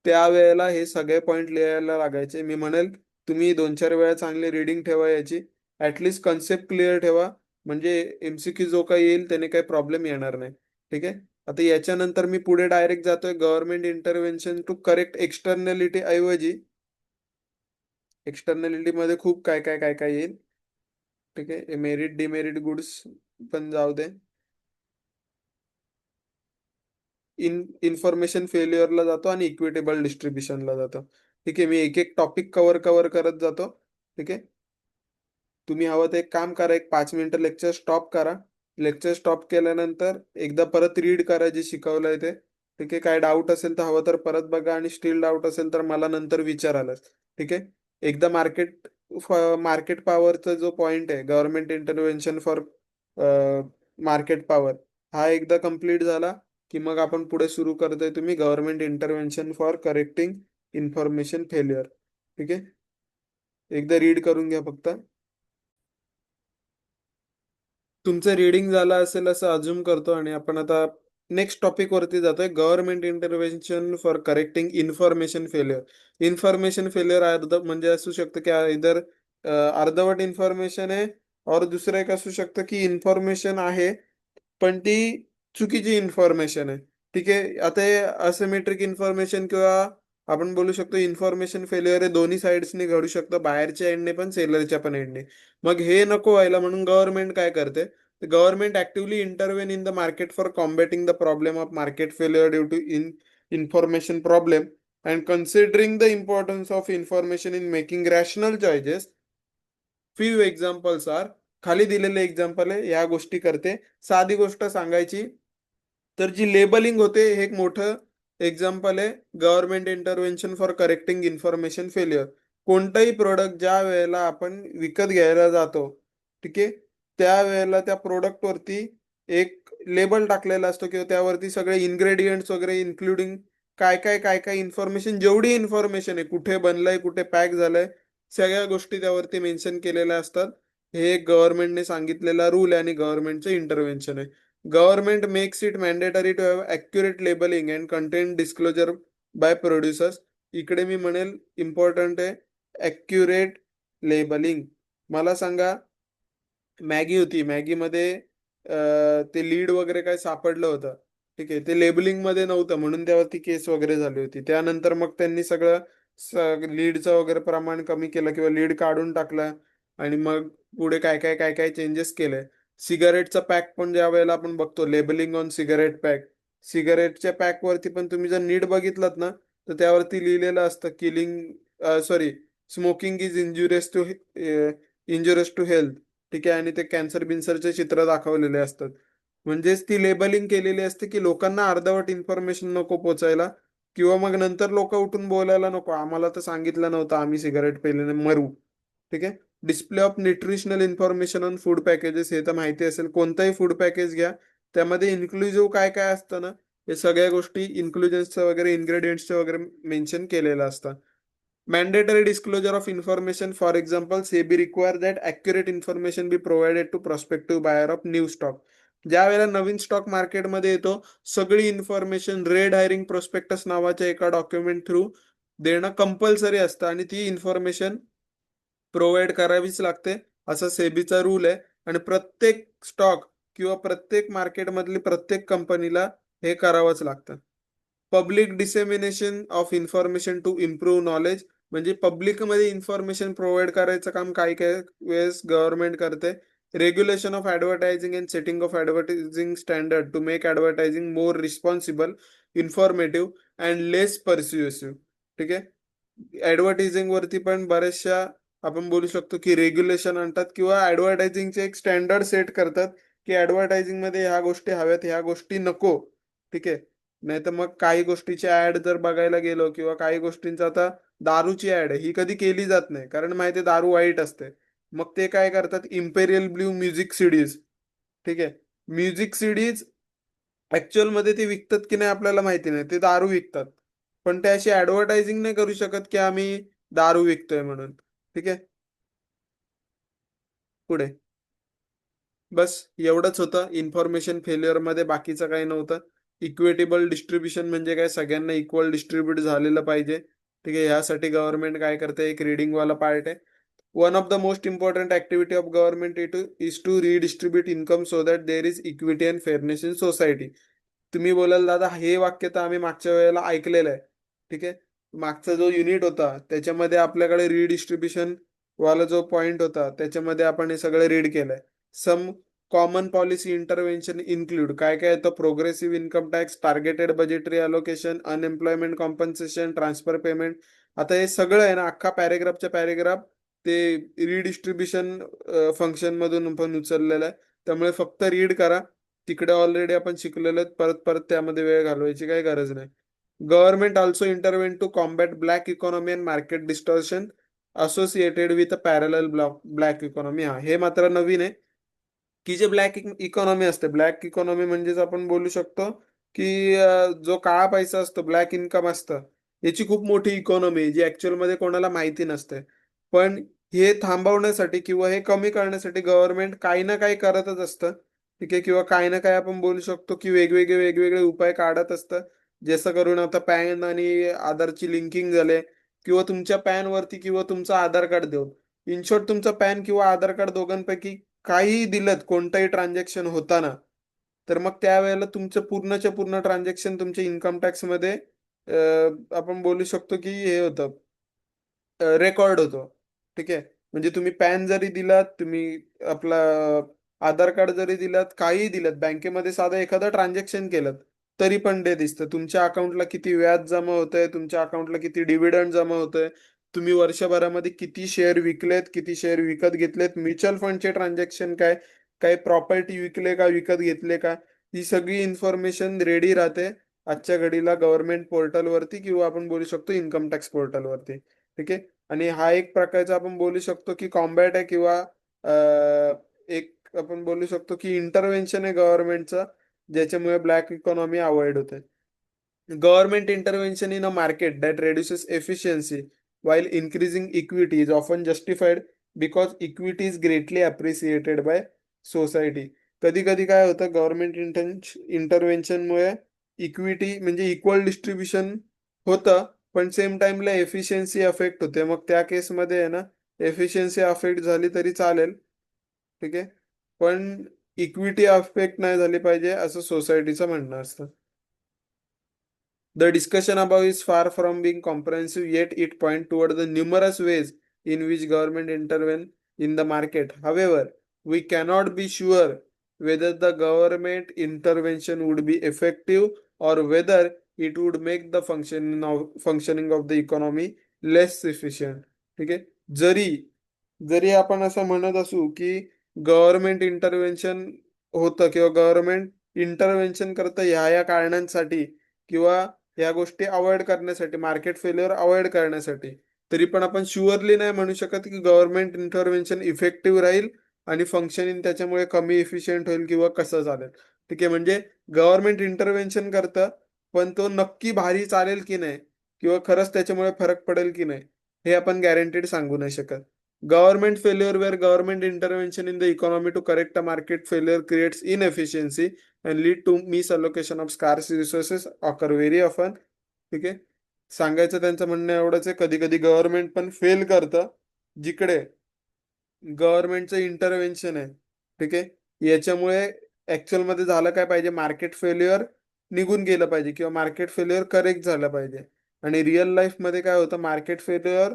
त्यावेळेला हे सगळे पॉइंट लिहायला लागायचे. मी म्हणेल तुम्ही 2-4 वेळा चांगली रीडिंग ठेवा याची, ऍटलीस्ट कन्सेप्ट क्लिअर ठेवा, म्हणजे एमसीक्यू जो काही येईल त्याने काही प्रॉब्लेम येणार नाही. ठीक आहे. आता याच्यानंतर मी पुढे डायरेक्ट जातोय गव्हर्नमेंट इंटरव्हेन्शन टू करेक्ट एक्सटर्नॅलिटी ऐवजी एक्सटर्नॅलिटी मध्ये खूप काय काय काय काय येईल. ठीक आहे. मेरिट डिमेरिट गुड्स पण जाऊ दे. इन्फॉर्मेशन फेल्युअरला जातो आणि इक्विटेबल डिस्ट्रीब्युशनला जातो. ठीक आहे. मी एक एक टॉपिक कव्हर कव्हर करत जातो. ठीक आहे. तुम्ही हवं तर एक काम करा, एक 5 मिनिटं लेक्चर स्टॉप करा. लेक्चर स्टॉप केल्यानंतर एकदा परत रीड करा जे शिकवलंय ते. ठीक आहे. काय डाऊट असेल तर हवं तर परत बघा आणि स्टील डाऊट असेल तर मला नंतर विचारालच. ठीक आहे. एकदा मार्केट मार्केट पॉवरचा जो पॉइंट आहे, government intervention for market power, हा एकदा कम्प्लीट झाला की मग आपण पुढे सुरू करतोय तुम्ही government intervention for correcting information failure. ठीक आहे, एकदा रीड करून घ्या फक्त. तुमचं रीडिंग झालं असेल असं अज्युम करतो आणि आपण आता नेक्स्ट टॉपिक वरती जातोय, government intervention for correcting information failure. Information failure अर्ध म्हणजे असू शकतं की इधर अर्धवट इन्फॉर्मेशन आहे, और दुसरं एक असू शकतं की इन्फॉर्मेशन आहे पण ती चुकीची इन्फॉर्मेशन आहे. ठीक आहे, आता हे असिमेट्रिक इन्फॉर्मेशन किंवा आपण बोलू शकतो इन्फॉर्मेशन फेल्युअर हे दोन्ही साइड्सनी घडू शकतं, बाहेरच्या एंडने पण सेलरच्या पण एंडने. मग हे नको व्हायला म्हणून गव्हर्नमेंट काय करते, government actively intervene in the market for combating the problem of market failure due to information problem and considering the importance of information in making rational choices. Few examples are, खाली दिलेले example आहे, या गोष्टी करते. साधी गोष्ट सांगायची तर जी लेबलिंग होते हे एक मोठं एक्झाम्पल आहे, government intervention for correcting information failure. कोणताही प्रोडक्ट ज्या वेळेला आपण विकत घ्यायला जातो, ठीक आहे, त्या वेळेला त्या प्रोडक्ट वरती एक लेबल टाकलेला असतो किंवा त्यावरती सगळे इन्ग्रेडियंट्स वगैरे इन्क्लुडिंग काय काय काय काय इन्फॉर्मेशन, जेवढी इन्फॉर्मेशन आहे, कुठे बनलंय, कुठे पॅक झालंय, सगळ्या गोष्टी त्यावरती मेन्शन केलेल्या असतात. हे एक गव्हर्नमेंटने सांगितलेला रूल आहे आणि गव्हर्नमेंटचं इंटरव्हेन्शन आहे. Government makes it mandatory to have accurate labeling and content disclosure by producers. इकडे मी म्हणेल इम्पॉर्टंट आहे ॲक्युरेट लेबलिंग. मला सांगा, मॅगी होती, मॅगीमध्ये ते लीड वगैरे काय सापडलं होतं. ठीक आहे, ते लेबलिंग मध्ये नव्हतं म्हणून त्यावरती केस वगैरे झाली होती. त्यानंतर मग त्यांनी सगळं लीडचं वगैरे प्रमाण कमी केलं किंवा लीड काढून टाकलं आणि मग पुढे काय काय काय काय चेंजेस केले. सिगारेटचा पॅक पण ज्या वेळेला आपण बघतो, लेबलिंग ऑन सिगारेट पॅक, सिगारेटच्या पॅक वरती पण तुम्ही जर नीट बघितलं ना, तर त्यावरती लिहिलेलं असतं killing sorry smoking is injurious to health. ठीक आहे, आणि ते कॅन्सर बिन्सरचे चित्र दाखवलेले असतात. म्हणजेच ती लेबलिंग केलेली असते की लोकांना अर्धवट इन्फॉर्मेशन नको पोचायला, किंवा मग नंतर लोक उठून बोलायला नको, आम्हाला तर सांगितलं नव्हतं, आम्ही सिगारेट पेल्याने मरू. ठीक आहे, display of nutritional information on food packages, हे तर माहिती असेल, कोणताही फूड पॅकेज घ्या त्यामध्ये इन्क्लुझिव्ह काय काय असतं ना, हे सगळ्या गोष्टी इन्क्लुजन्सचं वगैरे इन्ग्रेडियंट्सचं वगैरे मेन्शन केलेलं असतं. Mandatory disclosure of information, for example, SEBI require that accurate information be provided to prospective buyer of new stock. ज्या वेळेला नवीन स्टॉक मार्केटमध्ये येतो, सगळी इन्फॉर्मेशन रेड हायरिंग प्रोस्पेक्टस नावाच्या एका डॉक्युमेंट थ्रू देणं कंपल्सरी असतं आणि ती इन्फॉर्मेशन प्रोव्हाइड करावीच लागते, असा सेबीचा रूल आहे. आणि प्रत्येक स्टॉक किंवा प्रत्येक मार्केटमधली प्रत्येक कंपनीला हे करावंच लागतं. Public dissemination of information to improve knowledge, म्हणजे पब्लिकमध्ये इन्फॉर्मेशन प्रोव्हाइड करायचं काम काही काही वेळेस गव्हर्नमेंट करते. Regulation of advertising and setting of advertising standard to make advertising more responsible, informative and less persuasive. ठीक आहे, ॲडव्हर्टायझिंग वरती पण बऱ्याचशा आपण बोलू शकतो की रेग्युलेशन आणतात किंवा ॲडव्हर्टायझिंगचे एक स्टँडर्ड सेट करतात की ॲडव्हर्टायझिंग मध्ये ह्या गोष्टी हव्यात, ह्या गोष्टी नको. ठीक आहे, नाही तर मग काही गोष्टीची ऍड जर बघायला गेलो किंवा काही गोष्टींचं, आता दारूची ऍड आहे ही कधी केली जात नाही कारण माहिती आहे दारू वाईट असते. मग ते काय करतात, इम्पेरियल ब्ल्यू म्युझिक सीडीज. ठीक आहे, म्युझिक सीडीज ऍक्च्युअल मध्ये ते विकतात की नाही आपल्याला माहिती नाही, ते दारू विकतात. पण ते अशी ऍडव्हर्टायझिंग नाही करू शकत की आम्ही दारू विकतोय म्हणून. ठीक आहे, पुढे बस एवढंच होतं इन्फॉर्मेशन फेल्युअर मध्ये, बाकीचं काही नव्हतं. इक्विटेबल डिस्ट्रीब्युशन म्हणजे काय, सगळ्यांना इक्वल डिस्ट्रीब्यूट झालेलं पाहिजे. ठीक आहे, यासाठी गव्हर्नमेंट काय करते, एक रीडिंग वाला पार्ट आहे. One of the most important activity of government is to redistribute income so that there is equity and fairness in society. तुम्ही बोलाल दादा हे वाक्य तर आम्ही मागच्या वेळेला ऐकलेलं आहे. ठीक आहे, मागचा जो युनिट होता त्याच्यामध्ये आपल्याकडे रिडिस्ट्रीब्युशन वाला जो पॉइंट होता त्याच्यामध्ये आपण हे सगळं रीड केलंय. Some common policy intervention include काय काय येतं, progressive income tax, targeted budgetary allocation, unemployment compensation, transfer payment. आता हे सगळं आहे ना, अख्खा पॅरेग्राफच्या पॅरेग्राफ ते रिडिस्ट्रीब्युशन फंक्शन मधून पण उचललेलं आहे. त्यामुळे फक्त रीड करा, तिकडे ऑलरेडी आपण शिकलेलो आहेत, परत परत त्यामध्ये वेळ घालवायची काही गरज नाही. Government also intervene to combat black economy and market distortion. Associated with a parallel black economy. हा, हे मात्र नवीन आहे की जे ब्लॅक इकॉनॉमी असते, ब्लॅक इकॉनॉमी म्हणजेच आपण बोलू शकतो की जो काळा पैसा असतो, ब्लॅक इन्कम असतं, याची खूप मोठी इकॉनॉमी आहे जी ऍक्च्युअल मध्ये कोणाला माहिती नसते. पण हे थांबवण्यासाठी किंवा हे कमी करण्यासाठी गव्हर्नमेंट काही ना काही करतच असतं. ठीक आहे, किंवा काही ना काही आपण बोलू शकतो की वेगवेगळे वेगवेगळे उपाय काढत असतं. जसं करून आता पॅन आणि आधारची लिंकिंग झाले, किंवा तुमच्या पॅन वरती किंवा तुमचं आधार कार्ड देऊन, इन शॉर्ट तुमचं पॅन किंवा आधार कार्ड दोघांपैकी काही दिलं कोणतंही ट्रान्झॅक्शन होताना, तर मग त्यावेळेला तुमचं पूर्णच्या पूर्ण ट्रान्झॅक्शन तुमच्या इन्कम टॅक्स मध्ये आपण बोलू शकतो की हे होतं, रेकॉर्ड होतो. ठीक आहे, म्हणजे तुम्ही पॅन जरी दिलात, तुम्ही आपला आधार कार्ड जरी दिलात, काहीही दिलात, बँकेमध्ये साधं एखादं ट्रान्झॅक्शन केलं, तरी पण ते दिसतं. तुमच्या अकाउंटला किती व्याज जमा होतंय, तुमच्या अकाउंटला किती डिव्हिडंड जमा होतंय, तुम्ही वर्षभरामध्ये किती शेअर विकलेत, किती शेअर विकत घेतलेत, म्युच्युअल फंडचे ट्रान्झॅक्शन काय, काही प्रॉपर्टी विकले का, विकत घेतले का, ही सगळी इन्फॉर्मेशन रेडी राहते आजच्या घडीला गव्हर्नमेंट पोर्टलवरती, किंवा आपण बोलू शकतो इन्कम टॅक्स पोर्टलवरती. ठीक आहे, आणि हा एक प्रकारचा आपण बोलू शकतो की कॉम्बॅट आहे, किंवा एक आपण बोलू शकतो की इंटरव्हेन्शन आहे गव्हर्नमेंटचं, ज्याच्यामुळे ब्लॅक इकॉनॉमी अवॉइड होते. Government intervention in a market that reduces efficiency while increasing equity is often justified because equity is greatly appreciated by society. कधी कधी काय होतं, गव्हर्नमेंट इंटरव्हेन्शनमुळे इक्विटी म्हणजे इक्वल डिस्ट्रीब्युशन होतं, पण सेम टाइमला एफिशियन्सी अफेक्ट होते. मग त्या केसमध्ये आहे ना, एफिशियन्सी अफेक्ट झाली तरी चालेल. ठीक आहे, पण इक्विटी अफेक्ट नाही झाली पाहिजे असं सोसायटीचं म्हणणं असतं. The discussion above is far from being comprehensive, yet it points toward the numerous ways in which government intervene in the market. However, we cannot be sure whether the government intervention would be effective or whether it would make the functioning of the economy less efficient. ठीक आहे, जरी जरी आपण असं म्हणत असू की government intervention होतं किंवा गव्हर्नमेंट इंटरव्हेन्शन करतं ह्या या कारणांसाठी, किंवा या गोष्टी अवॉइड करण्यासाठी, मार्केट फेल्युअर अवॉइड करण्यासाठी, तरी पण आपण शुअरली नाही म्हणू शकत की गव्हर्नमेंट इंटरव्हेन्शन इफेक्टिव्ह राहील आणि फंक्शनिंग त्याच्यामुळे कमी इफिशियंट होईल किंवा कसं चालेल. ठीक आहे, म्हणजे गव्हर्नमेंट इंटरव्हेन्शन करतं, पण तो नक्की भारी चालेल की नाही, किंवा खरंच त्याच्यामुळे फरक पडेल की नाही, हे आपण गॅरंटीड सांगू नाही शकत. Government failure where government intervention in the economy to correct a market failure creates inefficiency and lead to misallocation of scarce resources occur very often. ठीक आहे, सांगायचं त्यांचं म्हणणं एवढंच आहे, कधी कधी गव्हर्नमेंट पण फेल करतं जिकडे गव्हर्नमेंटचं इंटरव्हेन्शन आहे. ठीक आहे, याच्यामुळे ऍक्च्युअल मध्ये झालं काय पाहिजे, मार्केट फेल्युअर निघून गेलं पाहिजे किंवा मार्केट फेल्युअर करेक्ट झालं पाहिजे. आणि रिअल लाईफ मध्ये काय होतं, मार्केट फेल्युअर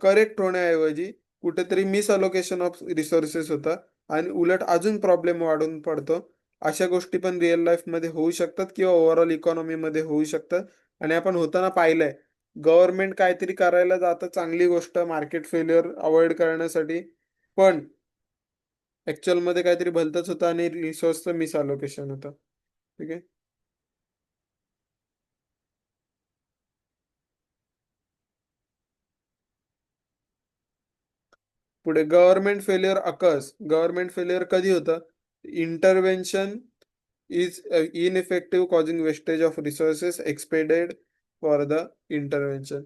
करेक्ट होण्याऐवजी कुठेतरी मिसअलोकेशन ऑफ रिसोर्सेस होतं आणि उलट अजून प्रॉब्लेम वाढून पडतो. अशा गोष्टी पण रिअल लाईफ मध्ये होऊ शकतात किंवा ओव्हरऑल इकॉनॉमी मध्ये होऊ शकतात. आणि आपण होताना पाहिलंय, गव्हर्नमेंट काहीतरी करायला जातं, चांगली गोष्ट मार्केट फेल्युअर अवॉइड करण्यासाठी, पण ऍक्च्युअल मध्ये काहीतरी भलतंच होतं आणि रिसोर्सचं मिसअलोकेशन होतं. ठीक आहे, पुढे government failure occurs. Government failure कधी होतं, intervention is ineffective causing wastage of resources expended for the intervention.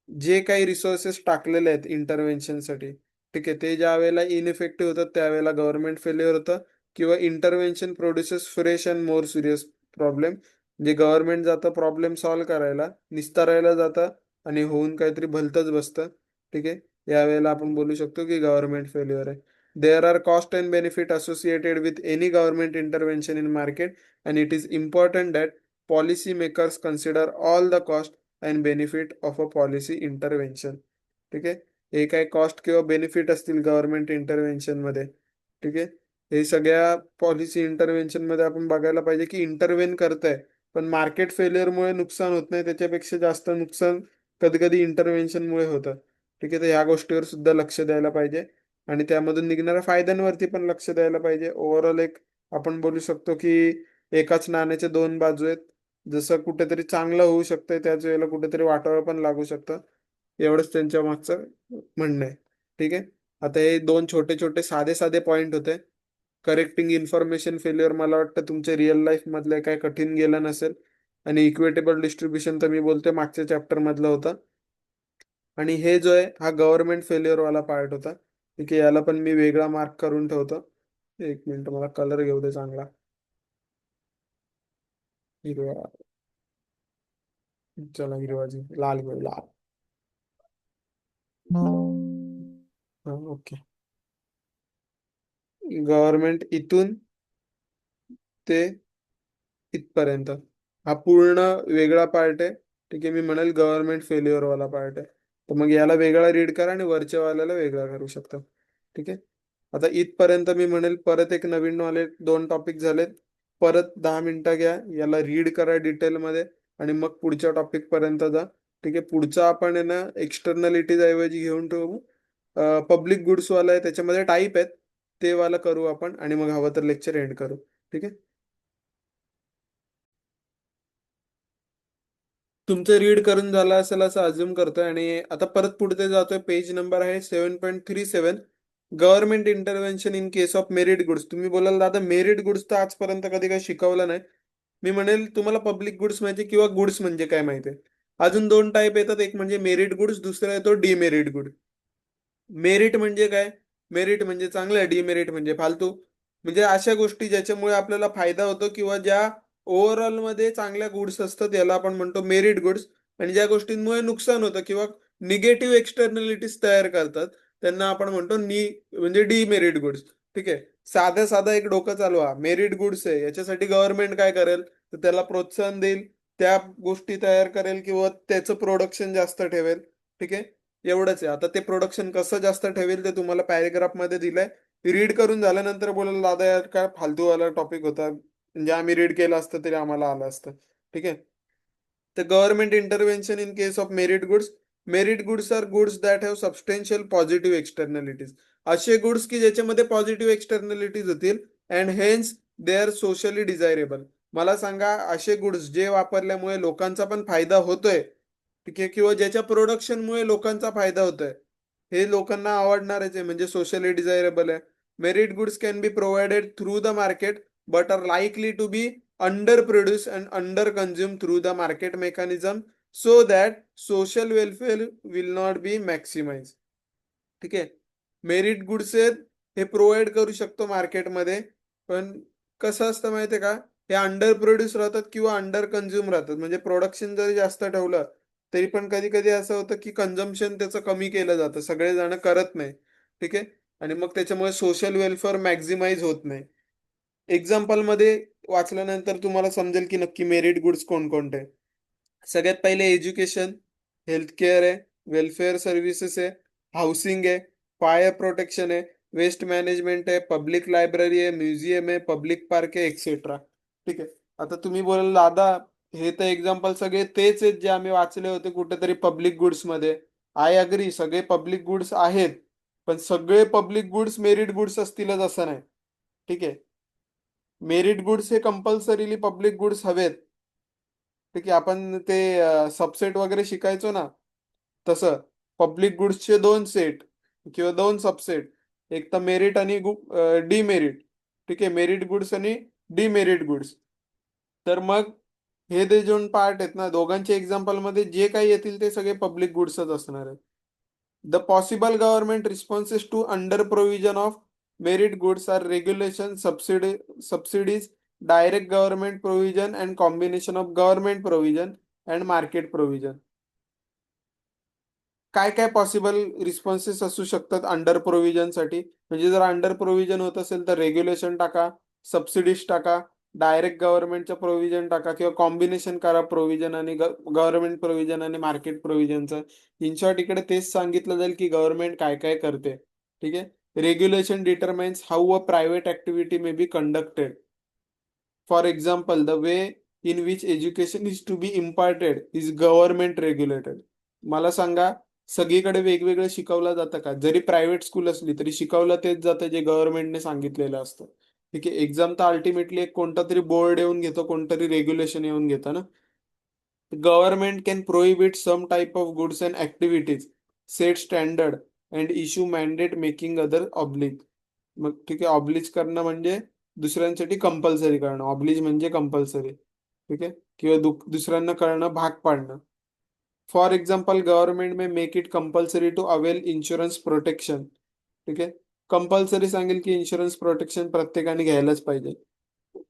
जे काही रिसोर्सेस टाकलेले आहेत इंटरव्हेन्शनसाठी, ठीक आहे, ते ज्या वेळेला इनइफेक्टिव्ह होतात त्यावेळेला गव्हर्नमेंट फेल्युअर होतं, किंवा intervention produces fresh and more serious problem. जे गव्हर्नमेंट जातं प्रॉब्लेम सॉल्व्ह करायला, निस्तारायला जातं, आणि होऊन काहीतरी भलतंच बसतं. ठीक आहे, यावेळेला आपण बोलू शकतो की गव्हर्नमेंट फेल्युअर आहे. There are cost and benefit associated with any government intervention in market, and it is important that policy makers consider all the cost and benefit of a policy intervention. ठीक आहे, हे काय cost किंवा benefit असतील government intervention मध्ये. ठीक आहे, हे सगळ्या पॉलिसी इंटरव्हेन्शन मध्ये आपण बघायला पाहिजे की इंटरव्हेन करताय, पण मार्केट फेल्युअरमुळे नुकसान होत नाही, त्याच्यापेक्षा जास्त नुकसान कधी कधी इंटरव्हेन्शनमुळे होतं. ठीक आहे, तर ह्या गोष्टीवर सुद्धा लक्ष द्यायला पाहिजे आणि त्यामधून निघणाऱ्या फायद्यांवरती पण लक्ष द्यायला पाहिजे. ओव्हरऑल एक आपण बोलू शकतो की एकाच नाण्याच्या दोन बाजू आहेत. जसं कुठेतरी चांगलं होऊ शकतंय, त्याच वेळेला कुठेतरी वाटावं पण लागू शकतं. एवढंच त्यांच्या मागचं म्हणणं आहे. ठीक आहे. आता हे दोन छोटे छोटे साधे साधे पॉइंट होते. करेक्टिंग इन्फॉर्मेशन फेल्युअर मला वाटतं तुमच्या रिअल लाईफ मधलं काय कठीण गेलं नसेल. आणि इक्विटेबल डिस्ट्रीब्युशन तर मी बोलतोय मागच्या चॅप्टर मधलं होतं. आणि हे जो आहे हा गव्हर्नमेंट फेल्युअर वाला पार्ट होता. ठीक आहे, याला पण मी वेगळा मार्क करून ठेवतो. एक मिनिट, मला कलर घेऊ दे चांगला. हिरवा. चला हिरवा जी लाल घेऊ, लाल. हा, ओके. गव्हर्नमेंट इथून ते इथपर्यंत हा पूर्ण वेगळा पार्ट आहे. ठीक आहे, मी म्हणेल गव्हर्नमेंट फेल्युअर वाला पार्ट आहे. तर मग याला वेगळा रीड करा आणि वरच्या वाल्याला वेगळा करू शकता. ठीक आहे. आता इथपर्यंत मी म्हणेल परत एक नवीन नॉलेज, दोन टॉपिक झालेत. परत 10 मिनिटं घ्या, याला रीड करा डिटेलमध्ये आणि मग पुढच्या टॉपिक पर्यंत जा. ठीक आहे. पुढचा आपण आहे ना एक्सटर्नलिटीज ऐवजी घेऊन ठेवू पब्लिक गुड्स वाला आहे, त्याच्यामध्ये टाईप आहेत. ते वाला करू आपण आणि मग हवं तर लेक्चर एंड करू. ठीक आहे. तुमचं रीड करून झालं असेल असं अज्युम करतोय आणि आता परत पुढे जातोय. पेज नंबर आहे 7.37. Government intervention in case of merit goods. तुम्ही बोलाल दादा मेरिट गुड्स तर आजपर्यंत कधी काही शिकवलं नाही. मी म्हणेल तुम्हाला पब्लिक गुड्स माहिती किंवा गुड्स म्हणजे काय माहिती आहे. अजून दोन टाईप येतात, एक म्हणजे मेरिट गुड्स, दुसरा येतो डिमेरिट गुड. मेरिट म्हणजे काय? मेरिट म्हणजे चांगलं आहे, डिमेरिट म्हणजे फालतू. म्हणजे अशा गोष्टी ज्याच्यामुळे आपल्याला फायदा होतो किंवा ज्या ओव्हरऑल मध्ये चांगल्या गुड्स असतात याला आपण म्हणतो मेरिट गुड्स. आणि ज्या गोष्टींमुळे नुकसान होतं किंवा निगेटिव्ह एक्सटर्नलिटीज तयार करतात त्यांना आपण म्हणतो म्हणजे डिमेरिट गुड्स. ठीक आहे. साधा साधा एक डोकं चालवा, मेरिट गुड्स आहे याच्यासाठी गव्हर्नमेंट काय करेल, तर त्याला प्रोत्साहन देईल, त्या गोष्टी तयार करेल किंवा त्याचं प्रोडक्शन जास्त ठेवेल. ठीक आहे. एवढंच आहे. आता ते प्रोडक्शन कसं जास्त ठेवेल ते तुम्हाला पॅरेग्राफ मध्ये दिलंय. रीड करून झाल्यानंतर बोलाल दादा यार काय फालतूवाला टॉपिक होता, म्हणजे आम्ही रीड केलं असतं तरी आम्हाला आलं असतं. ठीक आहे. The government intervention in case of merit goods. Merit goods are goods that have substantial positive externalities. असे गुड्स की ज्याच्यामध्ये पॉझिटिव्ह एक्सटर्नलिटीज होतील and hence they are socially desirable. मला सांगा असे गुड्स जे वापरल्यामुळे लोकांचा पण फायदा होतोय. ठीक आहे, किंवा ज्याच्या प्रोडक्शनमुळे लोकांचा फायदा होतोय, हे लोकांना आवडणारच आहे, म्हणजे सोशली डिझायरेबल आहे. Merit goods can be provided through the market but are likely to be under produced and under consumed through the market mechanism so that social welfare will not be maximized. ठीक आहे. Merit goods आहेत, हे provide करू शकतो मार्केटमध्ये. पण कसं असतं माहितीये का, हे अंडर प्रोड्यूस राहतात किंवा अंडर कन्झ्युम राहतात. म्हणजे प्रोडक्शन जरी जास्त ठेवलं तरी पण कधी कधी असं होतं की कन्झम्पशन त्याचं कमी केलं जातं, सगळेजण करत नाही. ठीक आहे. आणि मग त्याच्यामुळे सोशल वेलफेअर मॅक्झिमाइज होत नाही. एक्झाम्पल मध्ये वाचल्यानंतर तुम्हाला समजेल की नक्की मेरिट गुड्स कोणकोणते. सगळ्यात पहिले एज्युकेशन, हेल्थकेअर आहे, वेलफेअर सर्व्हिसेस आहे, हाऊसिंग आहे, फायर प्रोटेक्शन आहे, वेस्ट मॅनेजमेंट आहे, पब्लिक लायब्ररी आहे, म्युझियम आहे, पब्लिक पार्क आहे, एक्सेट्रा. ठीक आहे. आता तुम्ही बोलाल दादा हे तर एक्झाम्पल सगळे तेच आहेत जे आम्ही वाचले होते कुठेतरी पब्लिक गुड्स मध्ये. आय अग्री, सगळे पब्लिक गुड्स आहेत. पण सगळे पब्लिक गुड्स मेरिट गुड्स असतीलच असं नाही. ठीक आहे. मेरिट गुड्स हे कंपल्सरीली पब्लिक गुड्स हवेत. ठीक आहे. आपण ते सबसेट वगैरे शिकायचो ना, तसं पब्लिक गुड्सचे दोन सेट किंवा दोन सबसेट, एक तर मेरिट आणि डीमेरिट. ठीक आहे. मेरिट गुड्स आणि डीमेरिट गुड्स. तर मग हे जे दोन पार्ट आहेत ना, दोघांच्या एक्झाम्पल मध्ये जे काही येतील ते सगळे पब्लिक गुड्सच असणार आहेत. The possible government responses to under provision of merit goods are regulation, subsidies, direct government provision, and combination of government provision and market provision. काय काय पॉसिबल रिस्पॉन्सेस असू शकतात अंडर प्रोव्हिजनसाठी? म्हणजे जर अंडर प्रोव्हिजन होत असेल तर रेग्युलेशन टाका, सबसिडीज टाका, डायरेक्ट गव्हर्नमेंटचं प्रोव्हिजन टाका किंवा कॉम्बिनेशन करा प्रोव्हिजन आणि गव्हर्नमेंट प्रोव्हिजन आणि मार्केट प्रोव्हिजनचं. इन शॉर्ट इकडे तेच सांगितलं जाईल की गव्हर्नमेंट काय काय करते. ठीक आहे. Regulation determines how a private activity may be conducted. For example the way in which education is to be imparted is government regulated. मला सांगा सगळीकडे वेगवेगळं शिकवलं जातं का? जरी प्रायव्हेट स्कूल असली तरी शिकवलं तेच जातं जे गव्हर्नमेंटने सांगितलेलं असतं. ठीक आहे. एक्झाम तर अल्टिमेटली एक कोणता तरी बोर्ड येऊन घेतो, कोणतरी रेग्युलेशन येऊन घेतं ना. Government can prohibit some type of goods and activities, set standard and issue mandate making other oblique. मग ठीक आहे, ऑब्लिज करणं म्हणजे दुसऱ्यांसाठी कंपल्सरी करणं, ऑब्लिज म्हणजे कंपल्सरी. ठीक आहे, किंवा दुसऱ्यांना करणं भाग पाडणं. For example government may make it compulsory to avail insurance protection. ठीक आहे, कंपल्सरी सांगेल की इन्शुरन्स प्रोटेक्शन प्रत्येकाने घ्यायलाच पाहिजे.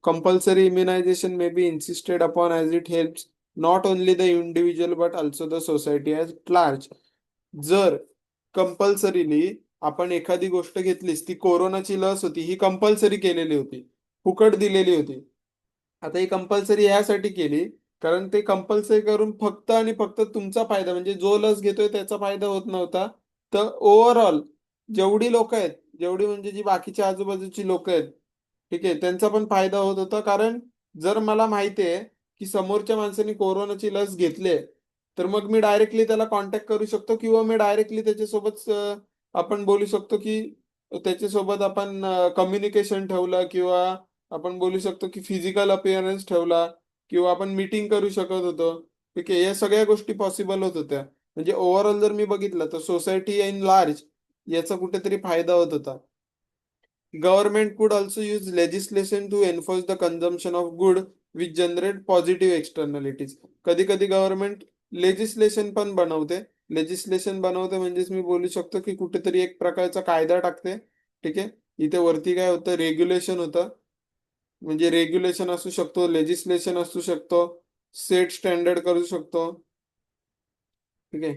Compulsory immunisation may be इन्सिस्टेड upon as it helps not only the individual but also the society as large. जर compulsorily आपण एखादी गोष्ट घेतलीस, ती कोरोनाची लस होती, ही कंपल्सरी केलेली होती, फुकट दिलेली होती. आता ही कंपल्सरी यासाठी केली कारण ते कंपल्सरी करून फक्त आणि फक्त तुमचा फायदा, म्हणजे जो लस घेतोय त्याचा फायदा होत नव्हता. तर ओव्हरऑल जेवढी लोक आहेत, जेवढी म्हणजे जी बाकीची आजूबाजूची लोक आहेत, ठीक आहे, त्यांचा पण फायदा होत होता. कारण जर मला माहिती आहे की समोरच्या माणसाने कोरोनाची लस घेतली, तर मग मी डायरेक्टली त्याला कॉन्टॅक्ट करू शकतो किंवा मी डायरेक्टली त्याच्यासोबत आपण बोलू शकतो की त्याच्यासोबत आपण कम्युनिकेशन ठेवलं, किंवा आपण बोलू शकतो की फिजिकल अपिअरन्स ठेवला, किंवा आपण मीटिंग करू शकत होतो. ठीक आहे, या सगळ्या गोष्टी पॉसिबल होत होत्या. म्हणजे ओव्हरऑल जर मी बघितलं तर सोसायटी इन लार्ज याचा कुठेतरी फायदा होत होता. Government could also use legislation to enforce the consumption of good which generate positive externalities. कधी कधी गव्हर्नमेंट लेजिस्लेशन पण बनवते. लेजिस्लेशन बनवते म्हणजेच मी बोलू शकतो की कुठेतरी एक प्रकारचा कायदा टाकते. ठीक आहे, इथे वरती काय होतं, रेग्युलेशन होतं. म्हणजे रेग्युलेशन असू शकतो, लेजिस्लेशन असू शकतो, सेट स्टँडर्ड करू शकतो. ठीक आहे,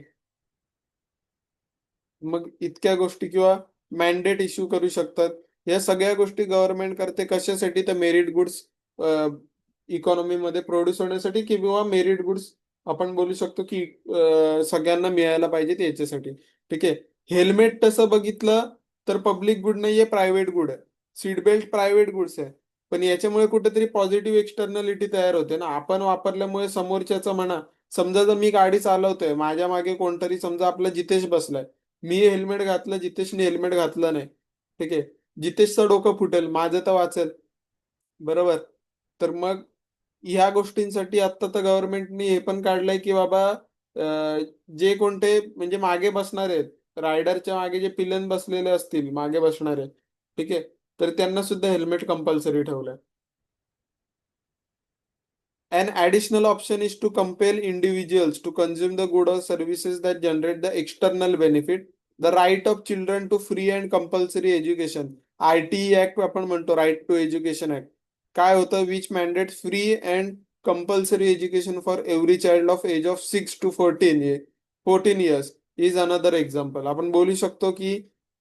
मग इतक्या गोष्टी किंवा मॅन्डेट इश्यू करू शकतात. या सगळ्या गोष्टी गव्हर्नमेंट करते कशासाठी, तर मेरिट गुड्स इकॉनॉमीमध्ये प्रोड्यूस होण्यासाठी, किंवा मेरिट गुड्स आपण बोलू शकतो की सगळ्यांना मिळायला पाहिजेत याच्यासाठी. ठीक आहे, हेल्मेट तसं बघितलं तर पब्लिक गुड नाहीये, प्रायव्हेट गुड आहे. सीट बेल्ट प्रायव्हेट गुड्स आहे. पण याच्यामुळे कुठेतरी पॉझिटिव्ह एक्सटर्नॅलिटी तयार होते ना, आपण वापरल्यामुळे समोरच्याचं म्हणा. समजा जर मी गाडी चालवतोय, माझ्या मागे कोणतरी समजा आपला जितेश बसलाय, मी हेल्मेट घातलं, जितेशने हेल्मेट घातलं नाही. ठीक आहे, जितेशचं डोकं फुटेल, माझं तर वाचेल. बरोबर. तर मग ह्या गोष्टींसाठी आता तर गव्हर्नमेंटने हे पण काढलंय की बाबा जे कोणते म्हणजे मागे बसणार आहेत, रायडरच्या मागे जे पिलन बसलेले असतील मागे बसणारे, ठीक आहे, तर त्यांना सुद्धा हेल्मेट कंपल्सरी ठेवलंय. An additional option is to compel individuals to consume the goods or services that generate the external benefit. The right of children to free and compulsory education. RTE Act आपण म्हणतो, right to education act. काय होतं, which mandate free and compulsory education for every child of age of 6 to 14 years is another example. आपण बोलू शकतो की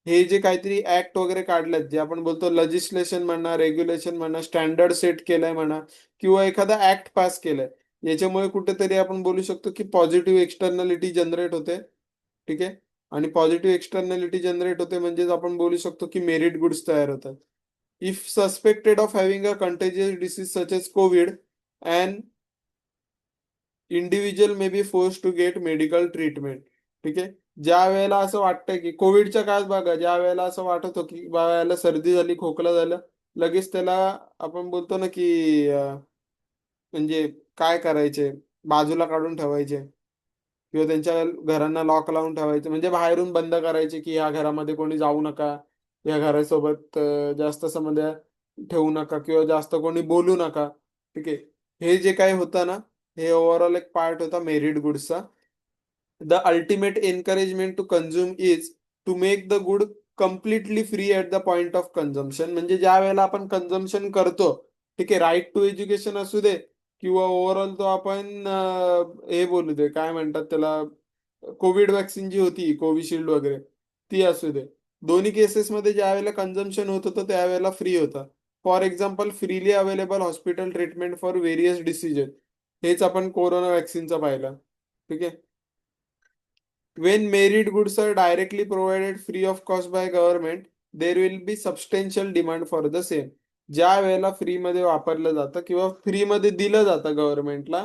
हे जे काहीतरी ऍक्ट वगैरे काढलेत, जे आपण बोलतो लेजिस्लेशन म्हणा, रेग्युलेशन म्हणा, स्टँडर्ड सेट केलंय म्हणा, किंवा एखादा ऍक्ट पास केलाय, याच्यामुळे कुठेतरी आपण बोलू शकतो की पॉझिटिव्ह एक्सटर्नॅलिटी जनरेट होते. ठीक आहे, आणि पॉझिटिव्ह एक्सटर्नॅलिटी जनरेट होते म्हणजेच आपण बोलू शकतो की मेरिट गुड्स तयार होतात. If suspected of having a contagious disease such as COVID, and individual may be force to get medical treatment. ठीक आहे, ज्या वेळेला असं वाटतंय की कोविडच्या काळात बघा, ज्या वेळेला असं वाटत होतं की बाबा याला सर्दी झाली, खोकला झालं, लगेच त्याला आपण बोलतो ना की म्हणजे काय करायचे, बाजूला काढून ठेवायचे, किंवा त्यांच्या घरांना लॉक लावून ठेवायचे, म्हणजे बाहेरून बंद करायचे की या घरामध्ये कोणी जाऊ नका, या घरासोबत जास्त संबंध ठेवू नका, किंवा जास्त कोणी बोलू नका. ठीक आहे, हे जे काही होतं ना, हे ओव्हरऑल एक पार्ट होता मेरिट गुड्सचा. The ultimate encouragement to consume is to make the good completely free at the point of consumption. म्हणजे ज्या वेळेला आपण कन्झम्पन करतो, ठीक आहे, राईट टू एज्युकेशन असू दे, किंवा ओव्हरऑल तो आपण हे बोलू दे, काय म्हणतात त्याला, कोविड वॅक्सिन जी होती, कोविशिल्ड वगैरे, ती असू दे. दोन्ही केसेसमध्ये ज्या वेळेला कन्झम्पशन होत होतं त्यावेळेला फ्री होतं. For example freely available hospital treatment for various diseases. हेच आपण कोरोना वॅक्सिनचं पाहिलं. ठीक आहे, when merit goods are directly provided free of cost by government, there will be substantial demand for the same. ज्या वेळेला फ्रीमध्ये वापरलं जातं किंवा फ्रीमध्ये दिलं जातं गव्हर्नमेंटला,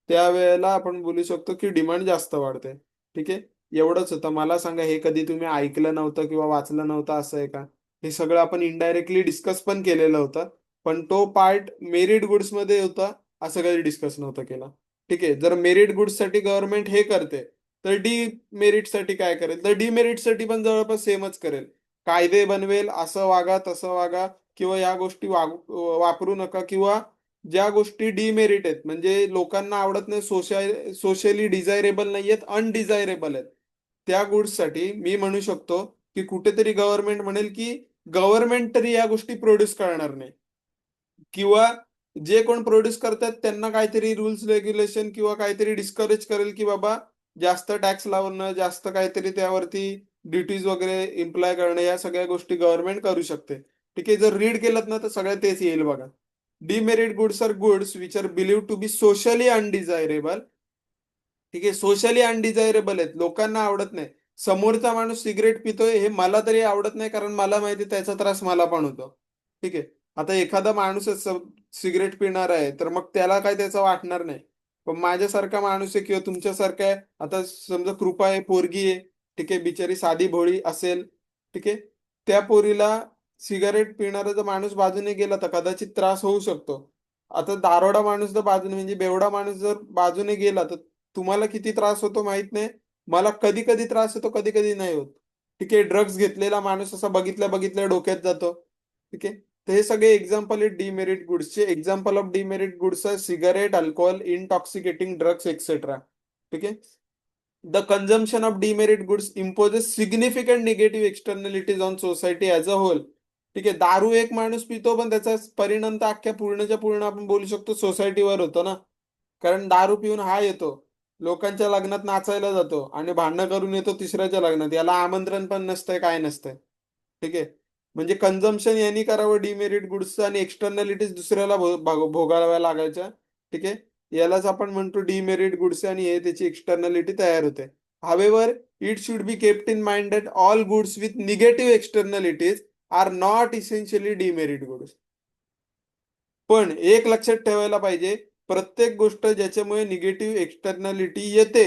त्यावेळेला आपण बोलू शकतो की डिमांड जास्त वाढते. ठीक आहे, एवढंच होतं. मला सांगा, हे कधी तुम्ही ऐकलं नव्हतं किंवा वाचलं नव्हतं असं आहे का? हे सगळं आपण इनडायरेक्टली डिस्कस पण केलेलं होतं, पण तो पार्ट मेरिट गुड्समध्ये होता, असं कधी डिस्कस नव्हतं केलं. ठीक आहे. जर मेरिट गुड्स साठी गव्हर्नमेंट हे करते, तर मेरिट साठी काय करेल? तर मेरिट साठी पण जवळपास सेमच करेल. कायदे बनवेल, असं वागा तसं वागा, किंवा या गोष्टी वापरू नका, किंवा ज्या गोष्टी डिमेरिट आहेत म्हणजे लोकांना आवडत नाही, सोशली डिझायरेबल नाहीयेत, अनडिझायरेबल आहेत, त्या गुड्ससाठी मी म्हणू शकतो की कुठेतरी गव्हर्नमेंट म्हणेल की गव्हर्नमेंट तरी या गोष्टी प्रोड्यूस करणार नाही, किंवा जे कोण प्रोड्यूस करतात त्यांना काहीतरी रूल्स रेग्युलेशन किंवा काहीतरी डिस्करेज करेल की बाबा जास्त टॅक्स लावणं, जास्त काहीतरी त्यावरती ड्युटीज वगैरे इम्प्लाय करणं, या सगळ्या गोष्टी गव्हर्नमेंट करू शकते. ठीक आहे. जर रीड केलं ना तर सगळं तेच येईल बघा. Demerit goods are goods which are believe to be socially undesirable. ठीक आहे. सोशली अनडिझायरेबल आहेत, लोकांना आवडत नाही. समोरचा माणूस सिगरेट पितोय हे मला तरी आवडत नाही, कारण मला माहिती त्याचा त्रास मला पण होतो. ठीक आहे. आता एखादा माणूसच सिगरेट पिणार आहे तर मग त्याला काय त्याचं वाटणार नाही. पण माझ्यासारखा माणूस आहे किंवा तुमच्यासारखा आहे, आता समजा कृपा आहे, पोरगी आहे, ठीक आहे, बिचारी साधी भोळी असेल, ठीक आहे, त्या पोरीला सिगारेट पिणारा जर माणूस बाजूने गेला तर कदाचित त्रास होऊ शकतो. आता दारोडा माणूस जर बाजूने म्हणजे बेवडा माणूस जर बाजूने गेला तर तुम्हाला किती त्रास होतो माहित नाही. मला कधी कधी त्रास होतो, कधी कधी नाही होत. ठीक आहे. ड्रग्ज घेतलेला माणूस असा बघितल्या बघितल्या डोक्यात जातो. ठीक आहे. तर हे सगळे एक्झाम्पल आहेत डिमेरिट गुड्सचे. एक्झाम्पल ऑफ डिमेरिट गुड्स आहे cigarette, alcohol, intoxicating drugs etcetera. ठीक आहे. The consumption of demerit goods imposes significant negative externalities on society as a whole. ठीक आहे. दारू एक माणूस पितो पण त्याचा परिणाम तर अख्ख्या पूर्णच्या पूर्ण आपण बोलू शकतो सोसायटीवर होतो ना. कारण दारू पिऊन हा येतो, लोकांच्या लग्नात नाचायला जातो आणि भांडणं करून येतो तिसऱ्याच्या लग्नात, याला आमंत्रण पण नसतंय, काय नसतंय. ठीक आहे. म्हणजे कन्झम्पशन यांनी करावं डिमेरिट गुड्सचं, आणि एक्सटर्नॅलिटीज दुसऱ्याला भोगाव्या लागायच्या. ठीक आहे. यालाच आपण म्हणतो डिमेरिट गुड्स, आणि हे त्याची एक्सटर्नॅलिटी तयार होते. However it should be kept in mind that all goods with negative externalities are not essentially demerit goods. पण एक लक्षात ठेवायला पाहिजे, प्रत्येक गोष्ट ज्याच्यामुळे निगेटिव्ह एक्सटर्नॅलिटी येते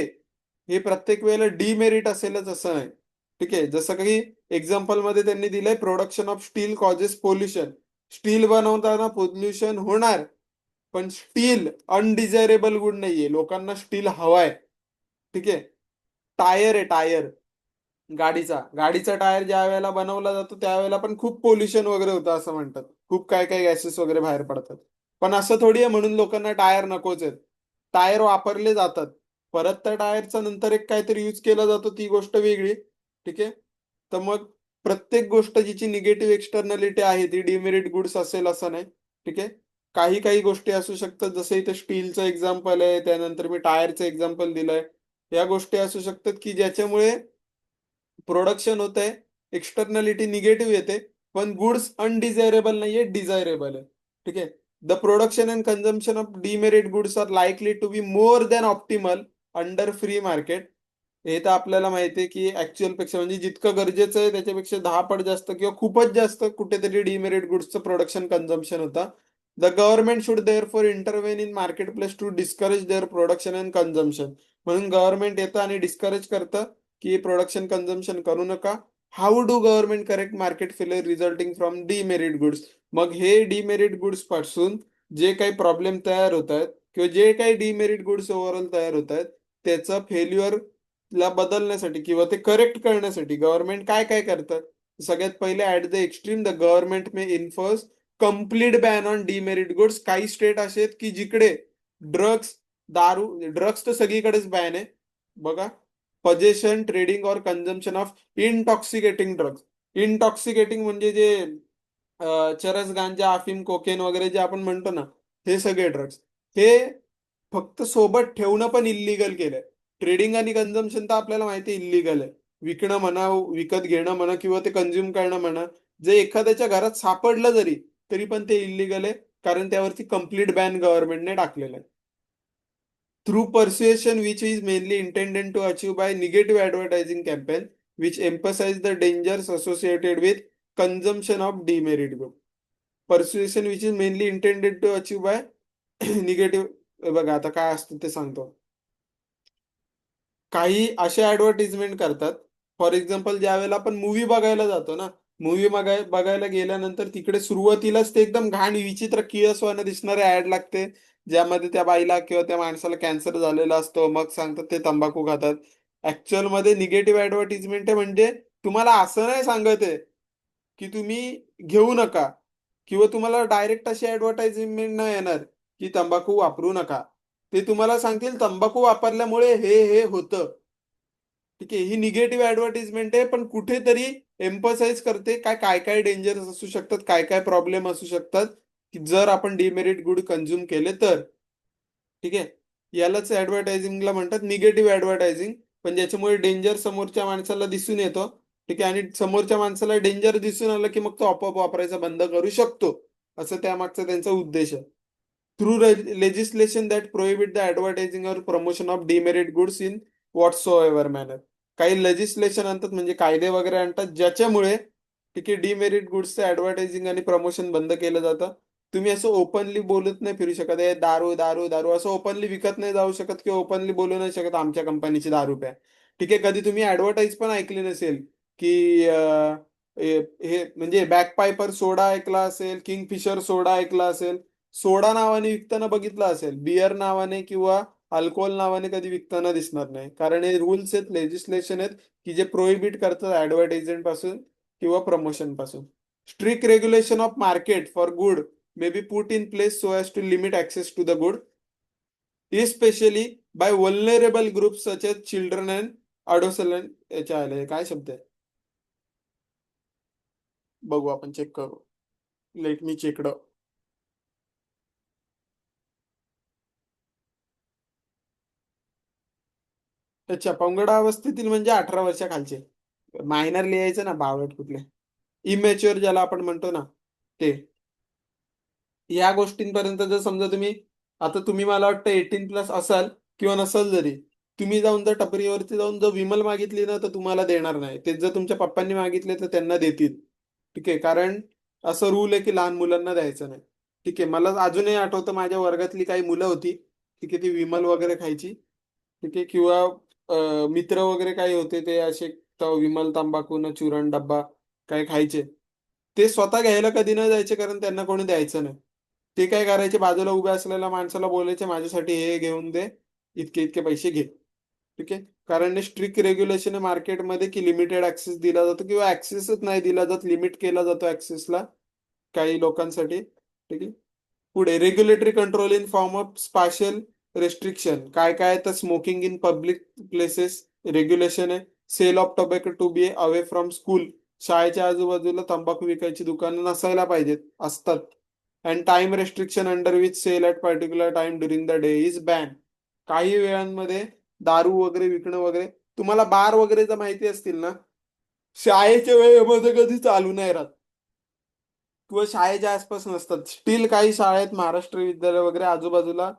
हे प्रत्येक वेळेला डिमेरिट असेलच असं नाही. ठीक आहे. जसं काही एक्झाम्पल मध्ये त्यांनी दिलंय, production of steel causes pollution. Steel बनवताना पोल्युशन होणार, पण स्टील अनडिझायरेबल गुड नाहीये, लोकांना स्टील हवाय. ठीक आहे. टायर आहे, टायर गाडीचा टायर ज्या वेळेला बनवला जातो त्यावेळेला पण खूप पोल्युशन वगैरे होतं असं म्हणतात, खूप काय काय गॅसेस वगैरे बाहेर पडतात. पण असं थोडी आहे म्हणून लोकांना टायर नकोच आहेत. टायर वापरले जातात, परत त्या टायरचा नंतर एक काहीतरी यूज केला जातो, ती गोष्ट वेगळी. ठीक आहे. तर मग प्रत्येक गोष्ट जिची निगेटिव्ह एक्सटर्नॅलिटी आहे ती डिमेरिट गुड्स असेल असं नाही. ठीक आहे. काही काही गोष्टी असू शकतात, जसं इथे स्टीलचं एक्झाम्पल आहे, त्यानंतर मी टायरचं एक्झाम्पल दिलंय. या गोष्टी असू शकतात की ज्याच्यामुळे प्रोडक्शन होत आहे, एक्सटर्नॅलिटी निगेटिव्ह येते, पण गुड्स अनडिझायरेबल नाहीये, डिझायरेबल आहे. ठीक आहे. The production and consumption of demerit goods are likely to be more than optimal under free market. हे तर आपल्याला माहिती आहे की ऍक्च्युअल पेक्षा म्हणजे जितकं गरजेचं आहे त्याच्यापेक्षा 10 पट जास्त किंवा खूपच जास्त कुठेतरी डिमेरिट गुड्सचं प्रोडक्शन कन्झम्पशन होतं. The government should therefore intervene in market place to discourage their production and consumption. म्हणून गव्हर्नमेंट येतं आणि डिस्करेज करतं की प्रोडक्शन कन्झम्पशन करू नका. How do government correct market failure resulting from demerit goods? मग हे डिमेरिट गुड्स पासून जे काही प्रॉब्लेम तयार होत आहेत किंवा जे काही डिमेरिट गुड्स ओव्हरऑल तयार होत आहेत त्याचं फेल्युअर ला बदलण्यासाठी किंवा ते करेक्ट करण्यासाठी गव्हर्नमेंट काय काय करतात? सगळ्यात पहिले, at the extreme the government may enforce complete ban on demerit goods. काही स्टेट असे आहेत की जिकडे ड्रग्स, ड्रग्स तर सगळीकडेच बॅन आहे बघा. पजेशन, ट्रेडिंग और consumption of intoxicating drugs. Intoxicating म्हणजे जे चरस, गांजा, अफीम, कोकेन वगैरे जे आपण म्हणतो ना, हे सगळे ड्रग्स हे फक्त सोबत ठेवणं पण इल्लीगल केलंय. ट्रेडिंग आणि कन्झम्पशन तर आपल्याला माहिती इल्लीगल आहे. विकणं म्हणा, विकत घेणं म्हणा, किंवा ते कन्झ्युम करणं म्हणा, जे एखाद्याच्या घरात सापडलं जरी तरी पण ते इल्लीगल आहे, कारण त्यावरती कम्प्लीट बॅन गव्हर्नमेंटने टाकलेला आहे. Through persuasion, which is mainly intended to achieve by negative advertising campaign, which emphasize the dangers associated with consumption of demerit good. Persuasion which is mainly intended to achieve by negative. बघा आता काय असतं ते सांगतो. काही असे advertisement करतात, for example ज्या वेळेला आपण मूवी बघायला जातो ना, मूवी बघायला गेल्यानंतर तिकडे सुरुवातीलाच ते एकदम घाण विचित्र किळसवानं दिसणारे ऍड लागते, ज्यामध्ये त्या बाईला किंवा त्या माणसाला कॅन्सर झालेला असतो, मग सांगतात ते तंबाखू खातात. ऍक्च्युअल मध्ये निगेटिव्ह ऍडव्हर्टिजमेंट आहे, म्हणजे तुम्हाला असं नाही सांगत आहे की तुम्ही घेऊ नका, किंवा तुम्हाला डायरेक्ट अशी ऍडव्हर्टाइजमेंट नाही येणार की तंबाखू वापरू नका. ते तुम्हाला सांगतील तंबाखू वापरल्यामुळे हे होतं. ठीक आहे, ही निगेटिव्ह ऍडव्हर्टिजमेंट आहे, पण कुठेतरी एम्पसाइज करते काय काय काय डेंजर्स असू शकतात, काय काय प्रॉब्लेम असू शकतात की जर आपण डिमेरिट गुड कन्झ्युम केले तर. ठीक आहे, यालाच ऍडव्हर्टायझिंगला म्हणतात निगेटिव्ह ऍडव्हर्टायझिंग. पण ज्याच्यामुळे डेंजर समोरच्या माणसाला दिसून येतो. ठीक आहे, आणि समोरच्या माणसाला डेंजर दिसून आलं की मग तो आपोआप वापरायचा बंद करू शकतो. असं त्यामागचा त्यांचा उद्देश आहे. Through legislation that prohibit the advertising or promotion of demerit goods in whatsoever manner. काही लेजिस्लेशन आणतात, म्हणजे कायदे वगैरे आणतात, ज्याच्यामुळे ठीक आहे डिमेरिट गुड्सचं ऍडव्हर्टायझिंग आणि प्रमोशन बंद केलं जातं. तुम्ही असं ओपनली बोलत नाही फिरू शकत, हे दारू दारू दारू असं ओपनली विकत नाही जाऊ शकत, किंवा ओपनली बोलू नाही शकत आमच्या कंपनीची दारू प्या. ठीक आहे, कधी तुम्ही ऍडव्हर्टाईज पण ऐकली नसेल की हे म्हणजे बॅकपायपर सोडा ऐकला असेल, किंगफिशर सोडा ऐकला असेल. सोडा नावाने विकताना बघितलं असेल, बियर नावाने किंवा अल्कोहोल नावाने कधी विकताना दिसणार नाही, कारण हे रूल्स आहेत, लेजिस्लेशन आहेत की जे प्रोहिबिट करतात ऍडव्हर्टाइजमेंट पासून किंवा प्रमोशन पासून. Strict regulation of market for good may be put in place so as to limit access to the good, especially by vulnerable groups such as children and adolescent. याच्या आले काय शब्द आहे, बघू आपण चेक करू. Let me check. अच्छा, पौगंड अवस्थेतील म्हणजे 18 वर्षाखालचे. मायनर लिहायचं ना, बावळट कुठले. इमॅच्युअर ज्याला आपण म्हणतो ना, ते. या गोष्टींपर्यंत जर समजा तुम्ही, आता तुम्ही मला वाटतं 18+ असाल किंवा नसाल जरी, तुम्ही जाऊन जर टपरीवरती जाऊन जर विमल मागितली ना तर तुम्हाला देणार नाही. तेच जर तुमच्या पप्पांनी मागितले तर त्यांना देतील. ठीक आहे, कारण असं रूल आहे की लहान मुलांना द्यायचं नाही. ठीक आहे, मला अजूनही आठवतं माझ्या वर्गातली काही मुलं होती. ठीक आहे, ती विमल वगैरे खायची. ठीक आहे, किंवा मित्र वगैरे काही होते ते असे विमल तंबाखू न चूरण डब्बा काय खायचे. ते स्वतः घ्यायला कधी न जायचे, कारण त्यांना कोणी द्यायचं नाही. ते काय करायचे, बाजूला उभ्या असलेल्या माणसाला बोलायचे माझ्यासाठी हे घेऊन दे, इतके इतके पैसे घे. ठीक आहे, कारण स्ट्रिक्ट रेग्युलेशन आहे मार्केटमध्ये की लिमिटेड ऍक्सेस दिला जातो, किंवा ऍक्सेसच नाही दिला जात, लिमिट केला जातो ऍक्सेसला काही लोकांसाठी. ठीक आहे, पुढे regulatory control in form of spatial restriction. काय काय तर smoking in public places regulation आहे. Sale of tobacco to be away from school. शाळेच्या आजूबाजूला तंबाखू विकायची दुकानं नसायला पाहिजेत, असतात. And time restriction under which sale at particular time during the day is ban. काही वेळांमध्ये दारू वगैरे विकणं वगैरे. तुम्हाला बार वगैरे जर माहिती असतील ना, शाळेच्या वेळेमध्ये कधी चालू नाही राहत, किंवा शाळेच्या आसपास नसतात. स्टील काही शाळेत, महाराष्ट्र विद्यालय वगैरे आजूबाजूला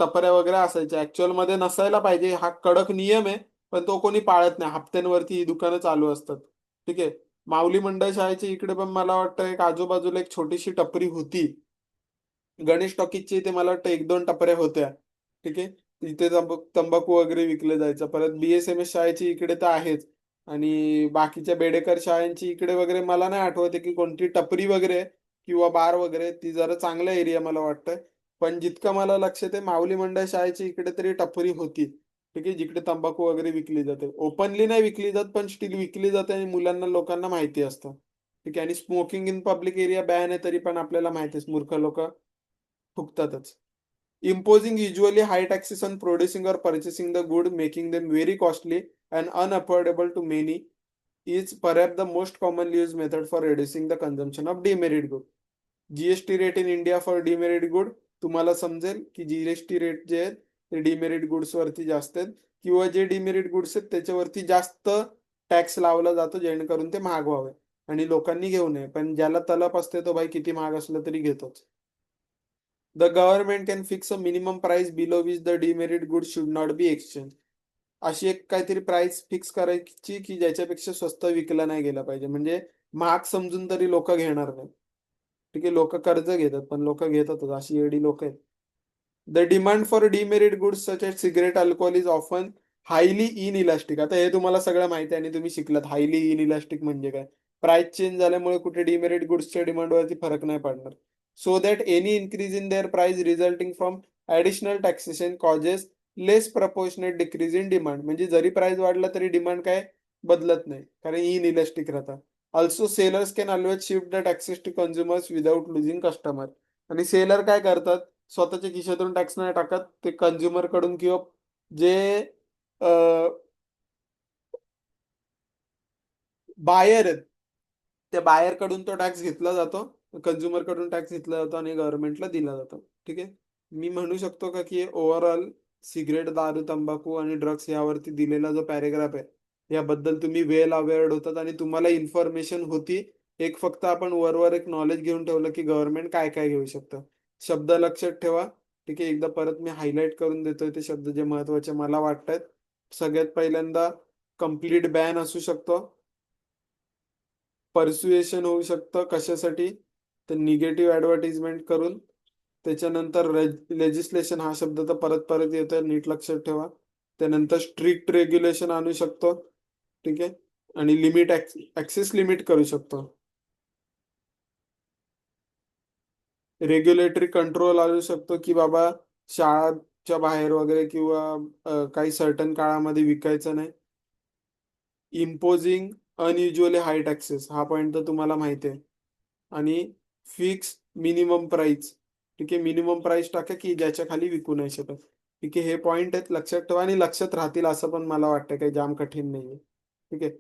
टपऱ्या वगैरे असायच्या. ऍक्च्युअल मध्ये नसायला पाहिजे, हा कडक नियम आहे, पण तो कोणी पाळत नाही. हप्त्यांवरती ही दुकानं चालू असतात. ठीक आहे, माऊली मंडळ शाळेच्या इकडे पण मला वाटतं एक आजूबाजूला एक छोटीशी टपरी होती. गणेश टॉकीजच्या इथे मला वाटतं 1-2 टपऱ्या होत्या. ठीक आहे, तिथे तंबाखू वगैरे विकले जायचं. परत BSMS शाळेची इकडे तर आहेच, आणि बाकीच्या बेडेकर शाळांची इकडे वगैरे मला नाही आठवत की कोणती टपरी वगैरे किंवा बार वगैरे. ती जरा चांगला एरिया मला वाटतंय. पण जितकं मला लक्षात आहे, माऊली मंडळ शाळेची इकडे तरी टपरी होती. ठीक आहे, जिकडे तंबाखू वगैरे विकली जाते. ओपनली नाही विकली जात, पण स्टील विकली जाते, आणि मुलांना लोकांना माहिती असतं. ठीक आहे, आणि smoking in public area ban आहे, तरी पण आपल्याला माहिती आहे मूर्ख लोक फुकतातच. Imposing usually high taxes on producing or purchasing the good, making them very costly and unaffordable to many, is perhaps the most commonly used method for reducing the consumption of demerit good. GST rate in India for demerit good, तुम्हाला समजेल की GST rate जे आहेत ते demerit goods वरती जास्त आहेत, किंवा जे डिमेरिट गुड्स आहेत त्याच्यावरती जास्त टॅक्स लावला जातो, जेणेकरून ते महाग व्हावे आणि लोकांनी घेऊ नये. पण ज्याला तलप असते तो भाई किती महाग असलं तरी घेतोच. The government can fix a minimum price below which the demerit good should not be exchange. अशी एक काहीतरी प्राइस फिक्स करायची की ज्याच्यापेक्षा स्वस्त विकला नाही गेला पाहिजे, म्हणजे महाग समजून तरी लोक घेणार नाही. ठीक आहे, लोक कर्ज घेतात पण लोक घेतातच, अशी एडी लोक आहेत. The demand for demerit goods such as cigarette alcohol is often highly in elastic. आता हे तुम्हाला सगळं माहिती आहे आणि तुम्ही शिकलात हायली इन इलास्टिक म्हणजे काय. प्राइस चेंज झाल्यामुळे कुठे डिमेरिट गुड्सच्या डिमांडवरती फरक नाही पडणार. so that any increase in their price resulting from additional taxation causes less proportionate decrease in demand. म्हणजे जरी प्राइस वाढला तरी डिमांड काय बदलत नाही, कारण इनइलास्टिक राहतात. Also sellers can always shift the taxes to consumers without losing customer. आणि सेलर काय करतात, स्वतःच्या खिशातून टॅक्स नाही टाकत, ते कन्झ्युमर कडून किंवा जे बायर आहेत त्या बायर कडून तो टॅक्स घेतला जातो, कन्झ्युमर कडून टॅक्स घेतला जातो आणि गव्हर्नमेंटला दिला जातो. ठीक आहे. मी म्हणू शकतो का की ओव्हरऑल सिगरेट, दारू, तंबाखू आणि ड्रग्स यावरती दिलेला जो पॅरेग्राफ आहे याबद्दल तुम्ही वेल अवेअर्ड होतात आणि तुम्हाला इन्फॉर्मेशन होती. एक फक्त आपण वरवर एक नॉलेज घेऊन ठेवलं की गव्हर्नमेंट काय काय घेऊ शकतं. शब्द लक्षात ठेवा. ठीक आहे. एकदा परत मी हायलाइट करून देतोय ते शब्द जे महत्वाचे मला वाटतात. सगळ्यात पहिल्यांदा कम्प्लीट बॅन असू शकतो. परसुएशन होऊ शकतं कशासाठी, तर निगेटिव्ह ऍडव्हर्टिजमेंट करून. त्याच्यानंतर लेजिस्लेशन हा शब्द तर परत परत येतोय, नीट लक्षात ठेवा. त्यानंतर स्ट्रिक्ट रेग्युलेशन आणू शकतो. ठीक आहे. आणि लिमिट ऍक्सेस लिमिट करू शकतो. रेग्युलेटरी कंट्रोल आणू शकतो की बाबा शाळाच्या बाहेर वगैरे किंवा काही सर्टन काळामध्ये विकायचं नाही. इम्पोजिंग अनयुज्युअली हाय टॅक्सेस हा पॉईंट तर तुम्हाला माहिती आहे. आणि फिक्स मिनिमम प्राइस. ठीक आहे. मिनिमम प्राइस टाका की ज्याच्या खाली विकू नाही शकत. ठीक आहे. हे पॉईंट आहेत, लक्षात ठेवा आणि लक्षात राहतील असं पण मला वाटतं, काही जाम कठीण नाहीये. ठीक आहे.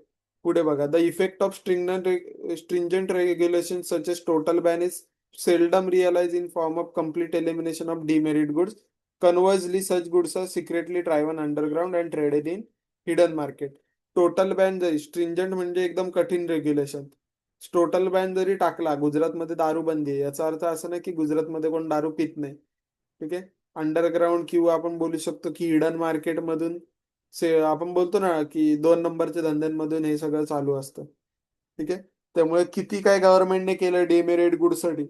पुढे बघा. The effect of stringent regulation such as total ban is seldom realized in form of complete elimination of demerit goods. Conversely, such goods are secretly driven underground and traded in hidden market. Total ban जरी स्ट्रिंजंट म्हणजे एकदम कठीण regulation, total ban जरी टाकला, गुजरातमध्ये दारू बंदी आहे, याचा अर्थ असं नाही की गुजरातमध्ये कोण दारू पित नाही. ठीक आहे. अंडरग्राऊंड किंवा आपण बोलू शकतो की हिडन मार्केट मधून आपण बोलतो ना की 2 नंबरच्या धंद्यांमधून हे सगळं चालू असतं. ठीक आहे. त्यामुळे किती काय गव्हर्नमेंटने केलं डेमेरेट गुडसाठी,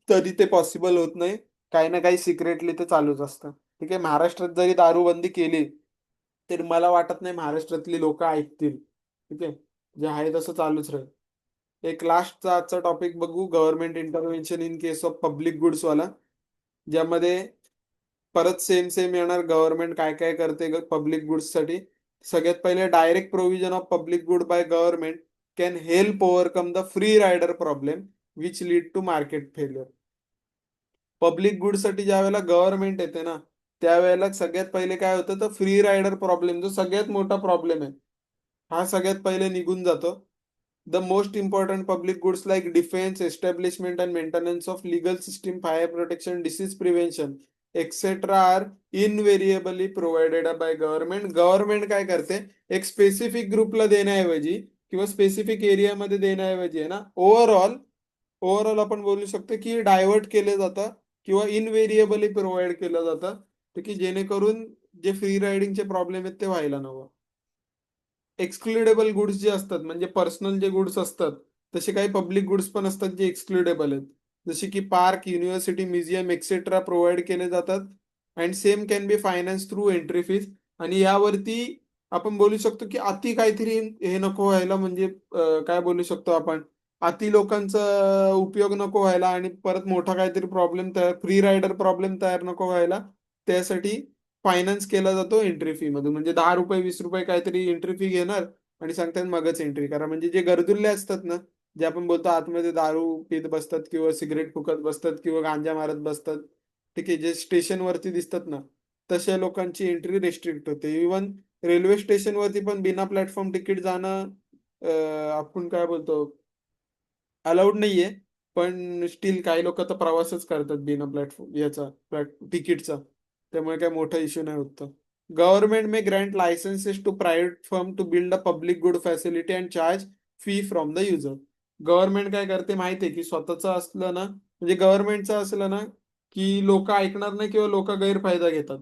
तरी ते पॉसिबल होत नाही. काही ना काही सिक्रेटली ते चालूच असतं. ठीक आहे. महाराष्ट्रात जरी दारूबंदी केली तरी मला वाटत नाही महाराष्ट्रातली लोक ऐकतील. ठीक आहे. जे आहे तसं चालूच राहील. एक लास्टचा आजचा टॉपिक बघू, government intervention in case of public goods वाला, ज्यामध्ये परत सेम सेम येणार गव्हर्नमेंट काय काय करते पब्लिक गुड्स साठी. सगळ्यात पहिले direct provision of public good by government can help overcome the free rider problem which lead to market failure. Public good साठी ज्या वेळेला गव्हर्नमेंट येते ना, त्यावेळेला सगळ्यात पहिले काय होतं, तर फ्री रायडर प्रॉब्लेम जो सगळ्यात मोठा प्रॉब्लेम आहे हा सगळ्यात पहिले निघून जातो. The most important public goods like defence, establishment and maintenance of legal system, fire protection, disease prevention etcetera are invariably provided by government. Government काय करते, एक स्पेसिफिक ग्रुपला देण्याऐवजी किंवा स्पेसिफिक एरियामध्ये देण्याऐवजी आहे ना, ओव्हरऑल ओव्हरऑल आपण बोलू शकतो की डायव्हर्ट केले जातं किंवा इनव्हेरिएबली प्रोव्हाइड केलं जातं, तर की जेणेकरून जे फ्री रायडिंगचे प्रॉब्लेम आहेत ते व्हायला नको. एक्सक्लुडेबल गुड्स जे असतात म्हणजे पर्सनल जे गुड्स असतात, तसे काही पब्लिक गुड्स पण असतात जे एक्सक्लुडेबल आहेत. जसे की park, university, museum etcetera provide केले जातात. And same can be finance through entry fees. आणि यावरती आपण बोलू शकतो की अति काहीतरी हे नको व्हायला, म्हणजे काय बोलू शकतो आपण, अति लोकांचा उपयोग नको व्हायला आणि परत मोठा काहीतरी प्रॉब्लेम तयार, फ्री रायडर प्रॉब्लेम तयार नको व्हायला, त्यासाठी फायनान्स केला जातो एंट्री फी मधून. म्हणजे 10 रुपये 20 रुपये काहीतरी एंट्री फी घेणार आणि सांगतात मगच एंट्री करा. म्हणजे जे गरजुल्ले असतात ना, जे आपण बोलतो आतमध्ये दारू पित बसतात किंवा सिगरेट फुकत बसतात किंवा गांजा मारत बसतात, ठीक आहे, जे स्टेशनवरती दिसतात ना, तशा लोकांची एंट्री रेस्ट्रिक्ट होते. इव्हन रेल्वे स्टेशनवरती पण बिना प्लॅटफॉर्म तिकीट जाणं आपण काय बोलतो अलाउड नाहीये. पण स्टील काही लोक तर प्रवासच करतात बिना प्लॅटफॉर्म याचा तिकीटचा. त्यामुळे काही मोठा इश्यू नाही होत. Government may grant licences to private firm to build a public good facility and charge fee from the user. Government काय करते माहितीये की स्वतःचं असलं ना, म्हणजे गव्हर्नमेंटचं असलं ना, की लोक ऐकणार नाही किंवा लोक गैरफायदा घेतात.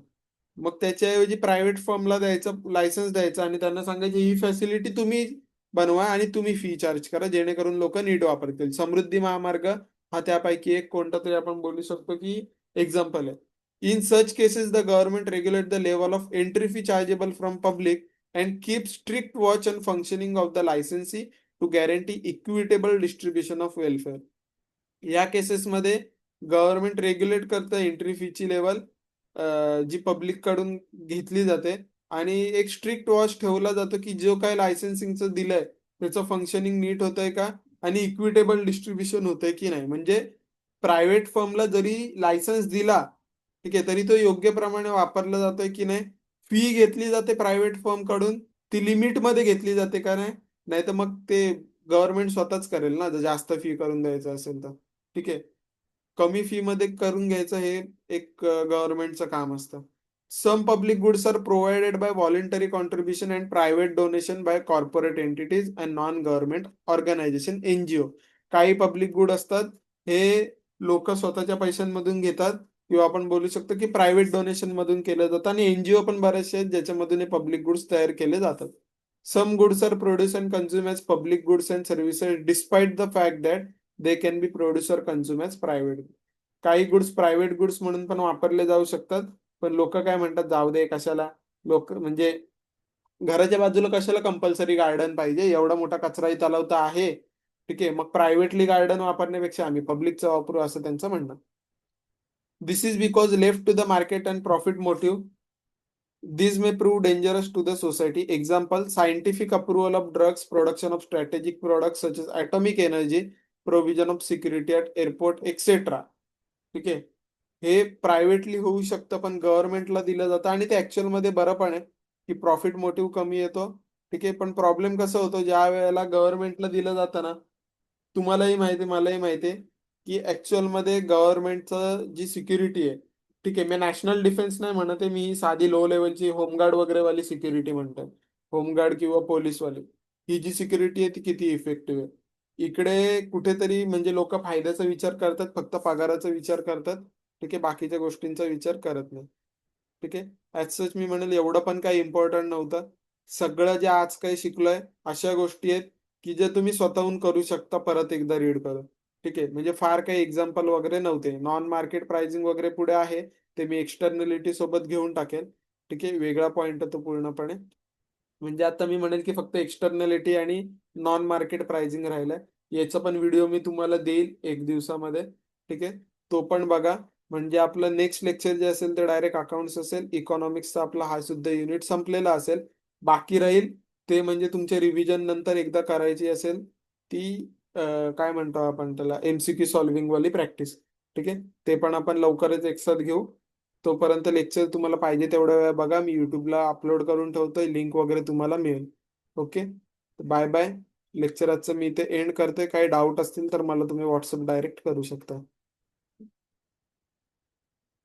मग त्याच्याऐवजी प्रायव्हेट फर्मला द्यायचं, लायसन्स द्यायचं आणि त्यांना सांगायची ही फॅसिलिटी तुम्ही बनवा आणि तुम्ही फी चार्ज करा, जेणेकरून लोक नीट वापरतील. समृद्धी महामार्ग हा त्यापैकी एक कोणता तरी आपण बोलू शकतो की एक्झाम्पल आहे. In such cases the government regulate the level of entry fee chargeable from public and keep strict watch on functioning of the licensee to guarantee equitable distribution of welfare. या केसेसमध्ये गव्हर्नमेंट रेग्युलेट करतं entry फीची level जी public कडून घेतली जाते आणि एक स्ट्रिक्ट वॉच ठेवला जातो की जो काय लायसन्सिंगचं दिलंय त्याचं फंक्शनिंग नीट होतंय का आणि इक्विटेबल डिस्ट्रीब्युशन होतंय की नाही. म्हणजे प्रायव्हेट फर्मला जरी लायसन्स दिला, ठीक आहे, तरी तो योग्य प्रमाणे वापरला जातोय की नाही. फी घेतली जाते प्रायव्हेट फर्म कडून, ती लिमिटमध्ये घेतली जाते का नाही, नाही तर मग ते गव्हर्नमेंट स्वतःच करेल ना जर जास्त फी करून द्यायचं असेल तर. ठीक आहे. कमी फी मध्ये करून घ्यायचं हे एक गव्हर्नमेंटचं काम असतं. Some public goods are provided by voluntary contribution and private donation by corporate entities and non government organization NGO. काही पब्लिक गुड असतात हे लोक स्वतःच्या पैशांमधून घेतात किंवा आपण बोलू शकतो की प्रायव्हेट डोनेशन मधून केलं जातं आणि एनजीओ पण बरेचसे आहेत ज्याच्यामधून हे पब्लिक गुड्स तयार केले जातात. Some goods are produce and consume as public goods and services despite the fact that they can be produce or consume as private. काही गुड्स प्रायव्हेट गुड्स म्हणून पण वापरले जाऊ शकतात. पण लोक काय म्हणतात, जाऊ दे कशाला, लोक म्हणजे घराच्या बाजूला कशाला कंपल्सरी गार्डन पाहिजे, एवढा मोठा कचराही तलाव तर आहे. ठीक आहे, मग प्रायव्हेटली गार्डन वापरण्यापेक्षा आम्ही पब्लिकचं वापरू असं त्यांचं म्हणणं. This is because left to the market and profit motive these may prove dangerous to the society. Example, scientific approval of drugs, production of strategic products such as atomic energy, provision of security at airport, etc. ठीक आहे. हे privately होऊ शकतं पण गव्हर्नमेंटला दिलं जातं आणि ते ऍक्च्युअल मध्ये बरं पण आहे की प्रॉफिट मोटिव्ह कमी येतो. ठीक आहे, पण प्रॉब्लेम कसा होतो ज्या वेळेला गव्हर्नमेंटला दिलं जातं ना, तुम्हालाही माहिती आहे मलाही माहिती आहे की ऍक्च्युअल मध्ये गव्हर्नमेंटचं जी सिक्युरिटी आहे, ठीक आहे, मी नॅशनल डिफेन्स नाही म्हणत आहे, मी साधी लो लेवलची होमगार्ड वगैरे वाली सिक्युरिटी म्हणतोय. होमगार्ड किंवा पोलीसवाली ही जी सिक्युरिटी आहे ती किती इफेक्टिव्ह आहे. इकडे कुठेतरी म्हणजे लोक फायद्याचा विचार करतात, फक्त पगाराचा विचार करतात. ठीक आहे, बाकीच्या गोष्टींचा विचार करत नाही. ठीक आहे, ऍज सच मी म्हणेल एवढं पण काही इम्पॉर्टंट नव्हतं. सगळं जे आज काही शिकलोय अशा गोष्टी आहेत की जे तुम्ही स्वतःहून करू शकता परत एकदा रीड करून. ठीक आहे, म्हणजे फार काही एक्झाम्पल वगैरे नव्हते. नॉन मार्केट प्राइसिंग वगैरे पुढे आहे, ते मी एक्सटर्नलिटी सोबत घेऊन टाकेल. ठीक आहे, वेगळा पॉईंट तो पूर्णपणे. म्हणजे आता मी म्हणेल की फक्त एक्सटर्नलिटी आणि नॉन मार्केट प्राइसिंग राहिलंय. याचा पण व्हिडिओ मी तुम्हाला देईल एक दिवसामध्ये. ठीक आहे, तो पण बघा. म्हणजे आपलं नेक्स्ट लेक्चर जे असेल ते डायरेक्ट अकाउंट्स असेल. इकॉनॉमिक्सचा आपला हा सुद्धा युनिट संपलेला असेल. बाकी राहील ते म्हणजे तुमच्या रिव्हिजन नंतर एकदा करायची असेल ती काय म्हणतो आपण त्याला एमसीक्यू सॉल्व्हिंग वाली प्रॅक्टिस. ठीक आहे, ते पण आपण लवकरच एक साथ घेऊ. तोपर्यंत लेक्चर तुम्हाला पाहिजे तेवढ्या वेळा बघा, मी युट्यूबला अपलोड करून ठेवतोय, लिंक वगैरे तुम्हाला मिळेल. Okay, bye bye. लेक्चर आजचं मी इथे एंड करतोय. काही डाऊट असतील तर मला तुम्ही व्हॉट्सअप डायरेक्ट करू शकता.